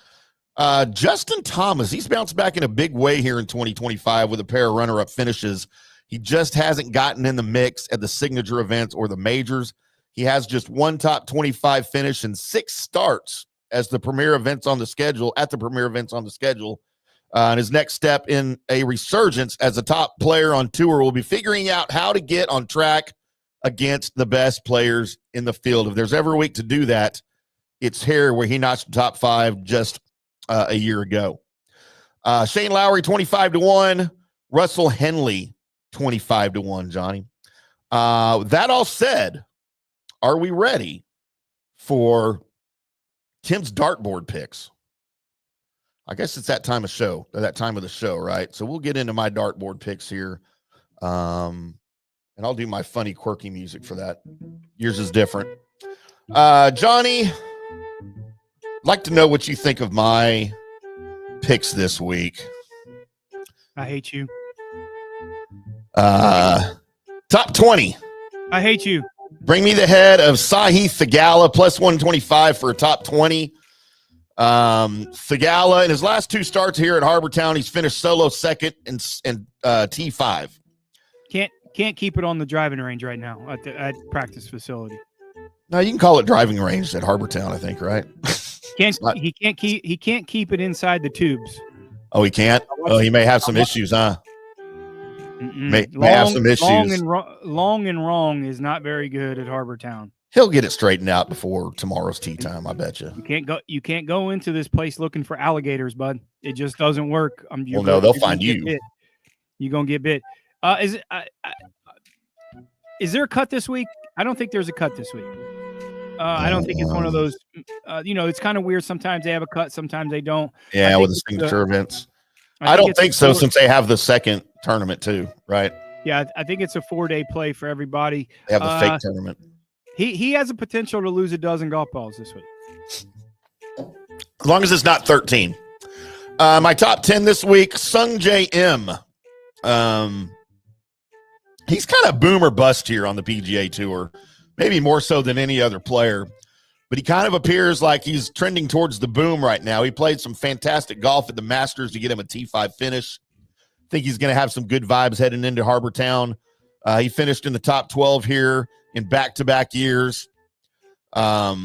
Justin Thomas, he's bounced back in a big way here in 2025 with a pair of runner-up finishes. He just hasn't gotten in the mix at the signature events or the majors. He has just one top 25 finish and 6 starts as the premier events on the schedule, and his next step in a resurgence as a top player on tour will be figuring out how to get on track against the best players in the field. If there's ever a week to do that, it's here, where he notched the top 5 just a year ago. Shane Lowry, 25-1. Russell Henley, 25-1, Johnny. That all said, are we ready for Tim's dartboard picks? I guess it's that time of the show, right? So we'll get into my dartboard picks here. And I'll do my funny, quirky music for that. Yours is different. Johnny, I'd like to know what you think of my picks this week. I hate you. Top 20. I hate you. Bring me the head of Sahith Theegala, plus 125 for a top 20. Theegala, in his last 2 starts here at Harbor Town, he's finished solo second and T5. Can't keep it on the driving range right now at practice facility. No, you can call it driving range at Harbor Town, I think, right? He can't keep it inside the tubes. Oh, he can't? Oh, he may have some issues, huh? May have some issues. Long and wrong is not very good at Harbor Town. He'll get it straightened out before tomorrow's tee time, I bet you. You can't go into this place looking for alligators, bud. It just doesn't work. They'll find you. You're gonna get bit. Is there a cut this week? I don't think there's a cut this week. I don't think it's one of those. It's kind of weird. Sometimes they have a cut, sometimes they don't. Yeah, with the signature events. I don't think so, since they have the second tournament too, right? Yeah, I think it's a 4-day play for everybody. They have the fake tournament. He has a potential to lose a dozen golf balls this week. As long as it's not 13. My top 10 this week, Sung J M. He's kind of boom or bust here on the PGA Tour, maybe more so than any other player. But he kind of appears like he's trending towards the boom right now. He played some fantastic golf at the Masters to get him a T5 finish. I think he's going to have some good vibes heading into Harbor Town. He finished in the top 12 here in back-to-back years. I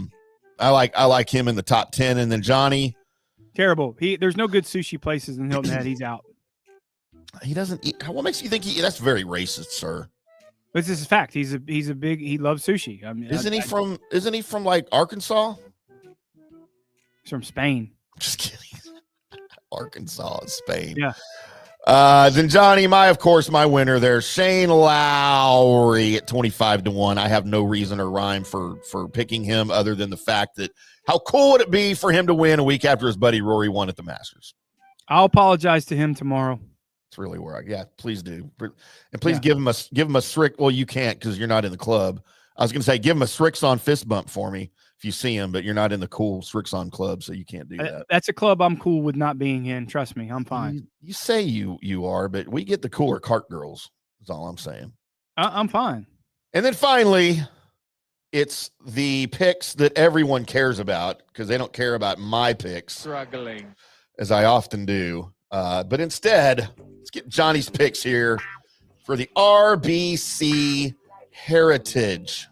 like him in the top 10. And then Johnny. Terrible. There's no good sushi places in Hilton Head. He's out. He doesn't eat. What makes you think that's very racist, sir? This is a fact. He loves sushi. I mean, isn't he from like Arkansas? He's from Spain. Just kidding. Arkansas, Spain. Yeah. Then Johnny, my winner there, Shane Lowry at 25-1. I have no reason or rhyme for picking him other than the fact that how cool would it be for him to win a week after his buddy Rory won at the Masters? I'll apologize to him tomorrow. It's really where please do. And please give him a strict. Well, you can't because you're not in the club. I was going to say, give him a Srixon fist bump for me. if you see him, but you're not in the cool Strixon club, so you can't do that. That's a club I'm cool with not being in. Trust me, I'm fine. You say you are, but we get the cooler cart girls. That's all I'm saying. I'm fine. And then finally, it's the picks that everyone cares about because they don't care about my picks. Struggling. As I often do. But instead, let's get Johnny's picks here for the RBC Heritage.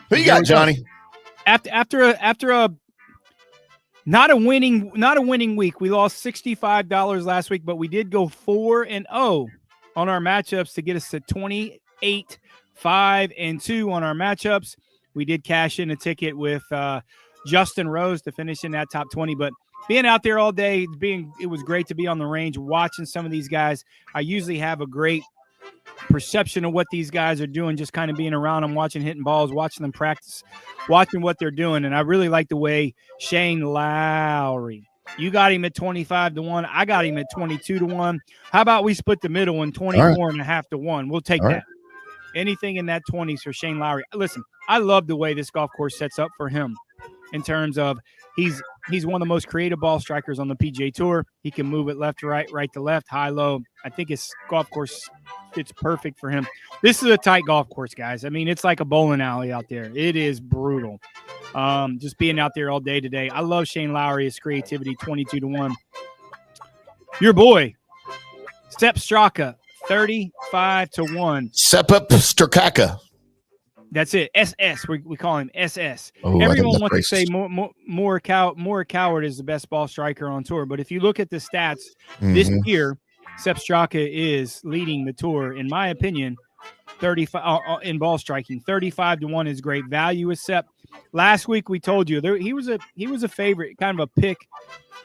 Who you got, Johnny? After a not a winning week. We lost $65 last week, but we did go 4-0 on our matchups to get us to 28, 5-2 on our matchups. We did cash in a ticket with Justin Rose to finish in that top 20, but being out there all day, it was great to be on the range, watching some of these guys. I usually have a great perception of what these guys are doing, just kind of being around them, watching hitting balls, watching them practice, watching what they're doing. And I really like the way Shane Lowry, you got him at 25-1. I got him at 22-1. How about we split the middle and 24.5-1? We'll take that. Anything in that 20s for Shane Lowry. Listen, I love the way this golf course sets up for him in terms of he's one of the most creative ball strikers on the PGA Tour. He can move it left to right, right to left, high, low. I think his golf course fits perfect for him. This is a tight golf course, guys. I mean, it's like a bowling alley out there. It is brutal. Just being out there all day today. I love Shane Lowry, his creativity, 22-1. Your boy, Sepp Straka, 35-1. Sepp Straka. That's it. SS. We call him SS. Oh, everyone wants to say Moore Coward is the best ball striker on tour. But if you look at the stats this year, Sepp Straka is leading the tour, in my opinion, 35 in ball striking. 35-1 is great value with Sepp. Last week we told you he was a favorite, kind of a pick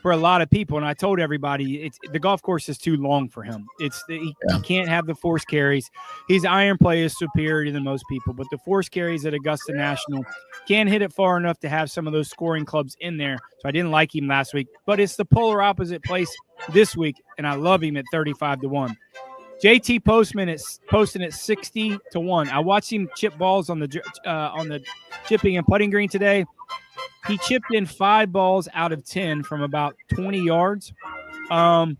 for a lot of people, and I told everybody the golf course is too long for him. He can't have the force carries. His iron play is superior than most people, but the force carries at Augusta National can't hit it far enough to have some of those scoring clubs in there. So I didn't like him last week, but it's the polar opposite place this week, and I love him at 35-1. JT Postman is posting at 60-1. I watched him chip balls on the chipping and putting green today. He chipped in 5 balls out of 10 from about 20 yards. I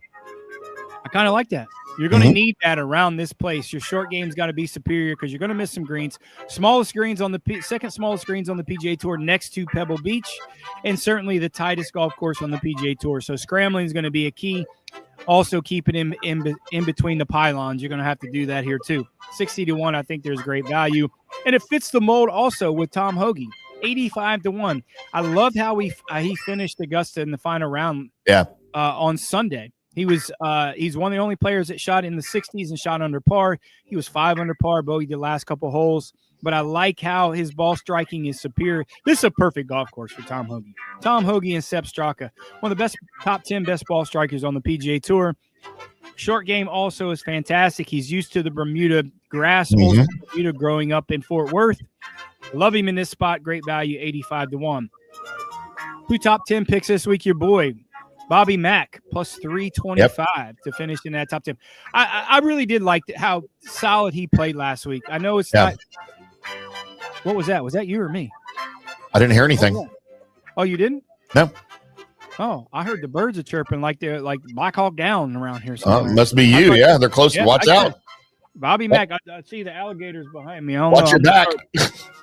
kind of like that. You're going to need that around this place. Your short game's got to be superior because you're going to miss some greens. Smallest greens on the second smallest greens on the PGA Tour next to Pebble Beach, and certainly the tightest golf course on the PGA Tour. So scrambling is going to be a key. Also keeping him in between the pylons. You're going to have to do that here too. 60-1, I think there's great value. And it fits the mold also with Tom Hoge. 85-1. I loved how he finished Augusta in the final round on Sunday. He's one of the only players that shot in the 60s and shot under par. He was 5 under par, bogeyed the last couple holes. But I like how his ball striking is superior. This is a perfect golf course for Tom Hoge. Tom Hoge and Sepp Straka, one of the top 10 best ball strikers on the PGA Tour. Short game also is fantastic. He's used to the Bermuda grass, Bermuda growing up in Fort Worth. Love him in this spot. Great value, 85-1. 2 top 10 picks this week. Your boy, Bobby Mack, plus 325 to finish in that top 10. I really did like how solid he played last week. I know it's not. What was that? Was that you or me? I didn't hear anything. Oh, you didn't? No. Oh, I heard the birds are chirping like they're like Black Hawk Down around here. Must be you. Yeah, they're close. Watch out. Bobby Mack, I see the alligators behind me. Watch your back.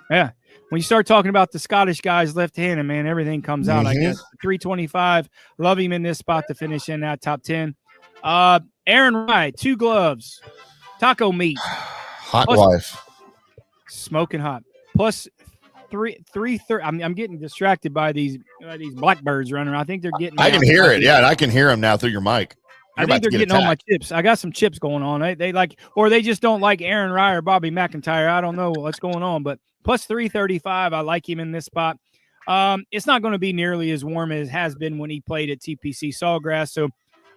Yeah. When you start talking about the Scottish guys left-handed, man, everything comes out, I guess. 325. Love him in this spot to finish in that top 10. Aaron Wright, 2 gloves. Taco meat. Hot wife. Smoking hot. Plus 330. I'm getting distracted by these blackbirds running around. I think they're getting. I can hear it. Yeah, and I can hear them now through your mic. I think they're getting all my chips. I got some chips going on. They like, or they just don't like Aaron Rye or Bobby McIntyre. I don't know what's going on, but plus 335. I like him in this spot. It's not going to be nearly as warm as it has been when he played at TPC Sawgrass. So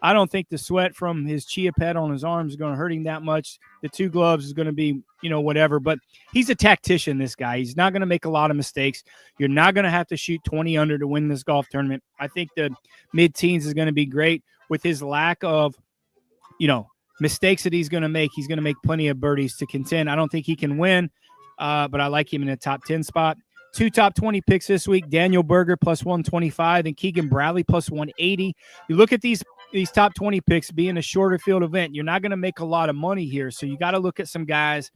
I don't think the sweat from his chia pet on his arms is going to hurt him that much. The 2 gloves is going to be, whatever. But he's a tactician, this guy. He's not going to make a lot of mistakes. You're not going to have to shoot 20 under to win this golf tournament. I think the mid-teens is going to be great with his lack of, mistakes that he's going to make. He's going to make plenty of birdies to contend. I don't think he can win. but I like him in the top 10 spot. 2 top 20 picks this week: Daniel Berger plus 125 and Keegan Bradley plus 180. You look at these top 20 picks being a shorter field event, you're not going to make a lot of money here. So you got to look at some guys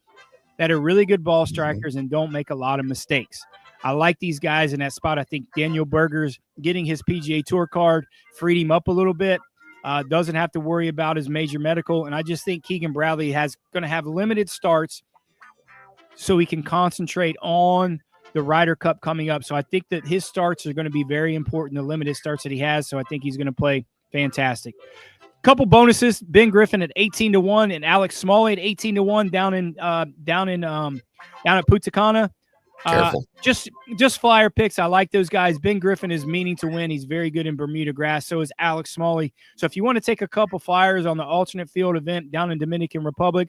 that are really good ball strikers and don't make a lot of mistakes. I like these guys in that spot. I think Daniel Berger's getting his PGA Tour card freed him up a little bit. Doesn't have to worry about his major medical. And I just think Keegan Bradley going to have limited starts so he can concentrate on the Ryder Cup coming up. So I think that his starts are going to be very important, the limited starts that he has. So I think he's going to play fantastic. Couple bonuses: Ben Griffin at 18-1 and Alex Smalley at 18-1 down at Punta Cana. Just flyer picks. I like those guys. Ben Griffin is meaning to win. He's very good in Bermuda grass. So is Alex Smalley. So if you want to take a couple flyers on the alternate field event down in Dominican Republic,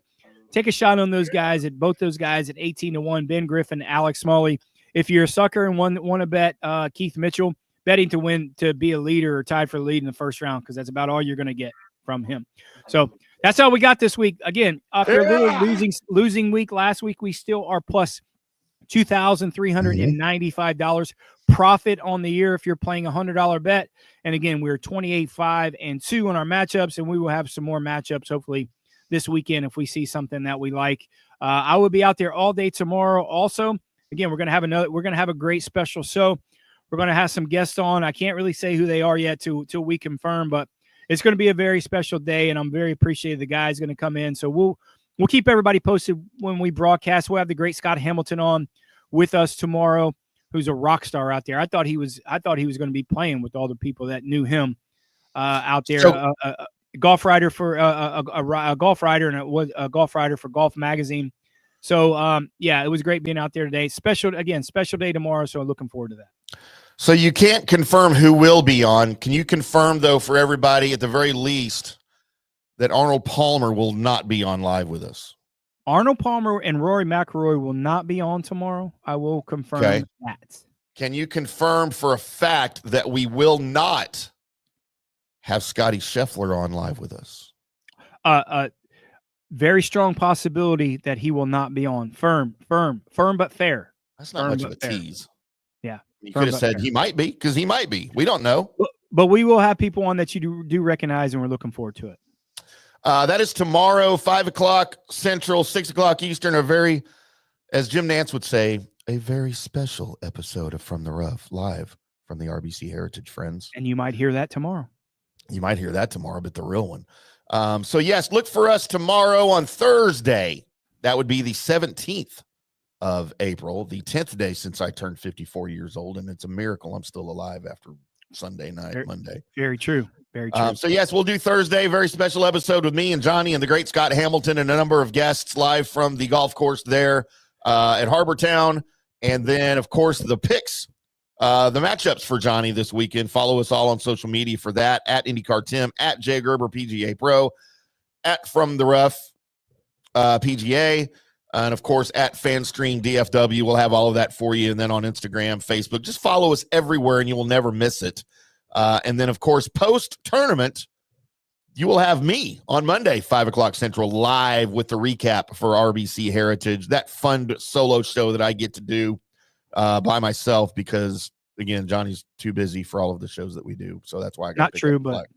take a shot on those guys, at both those guys at 18-1, Ben Griffin, Alex Smalley. If you're a sucker and want to bet Keith Mitchell, betting to win, to be a leader or tied for the lead in the first round, because that's about all you're going to get from him. So that's all we got this week. Again, after a little losing week last week, we still are plus $2,395 profit on the year if you're playing a $100 bet. And again, we're 28-5-2 on our matchups, and we will have some more matchups hopefully this weekend if we see something that we like. I will be out there all day tomorrow. Also, again, we're going to have a great special show. We're going to have some guests on. I can't really say who they are yet till we confirm, but it's going to be a very special day, and I'm very appreciative the guys going to come in. So we'll keep everybody posted when we broadcast. We'll have the great Scott Hamilton on with us tomorrow, who's a rock star out there. I thought he was going to be playing with all the people that knew him out there. So, a golf writer for a golf writer, and it was a golf writer for Golf Magazine. So it was great being out there today. Special day tomorrow. So I'm looking forward to that. So you can't confirm who will be on. Can you confirm, though, for everybody at the very least, that Arnold Palmer will not be on live with us? Arnold Palmer and Rory McIlroy will not be on tomorrow. I will confirm that. Can you confirm for a fact that we will not have Scotty Scheffler on live with us? Very strong possibility that he will not be on. Firm, but fair. That's not much of a tease. Yeah. You could have said he might be, because he might be. We don't know. But we will have people on that you do recognize, and we're looking forward to it. That is tomorrow, 5 o'clock Central, 6 o'clock Eastern. A very, as Jim Nantz would say, a very special episode of From the Rough, live from the RBC Heritage Friends. And you might hear that tomorrow. But the real one. So, yes, look for us tomorrow on Thursday. That would be the 17th of April, the 10th day since I turned 54 years old, and it's a miracle I'm still alive after Sunday night, Monday. Very true. Very true. So, yes, we'll do Thursday, very special episode with me and Johnny and the great Scott Hamilton and a number of guests live from the golf course there at Harbor Town. And then, of course, the picks, the matchups for Johnny this weekend. Follow us all on social media for that, at IndyCarTim, at Jay Gerber PGA Pro, at From the Rough PGA, and, of course, at FanStream DFW. We'll have all of that for you. And then on Instagram, Facebook. Just follow us everywhere, and you will never miss it. And then, of course, post-tournament, you will have me on Monday, 5 o'clock Central, live with the recap for RBC Heritage, that fun solo show that I get to do by myself because, again, Johnny's too busy for all of the shows that we do. So that's why I got not true, but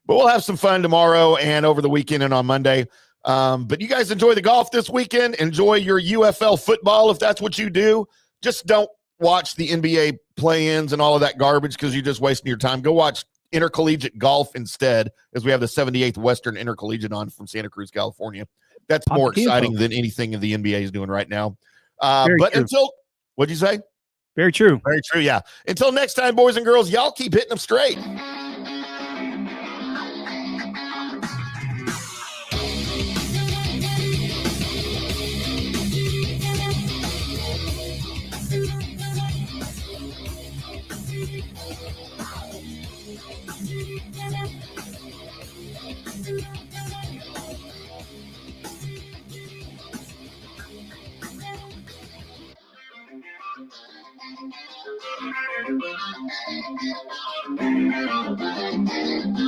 we'll have some fun tomorrow and over the weekend and on Monday. But you guys enjoy the golf this weekend. Enjoy your UFL football if that's what you do. Just don't watch the NBA play-ins and all of that garbage because you're just wasting your time. Go watch intercollegiate golf instead, as we have the 78th Western Intercollegiate on from Santa Cruz, California. That's more exciting than anything the NBA is doing right now. But true. What'd you say? Very true. Very true, yeah. Until next time, boys and girls, y'all keep hitting them straight. Thank you.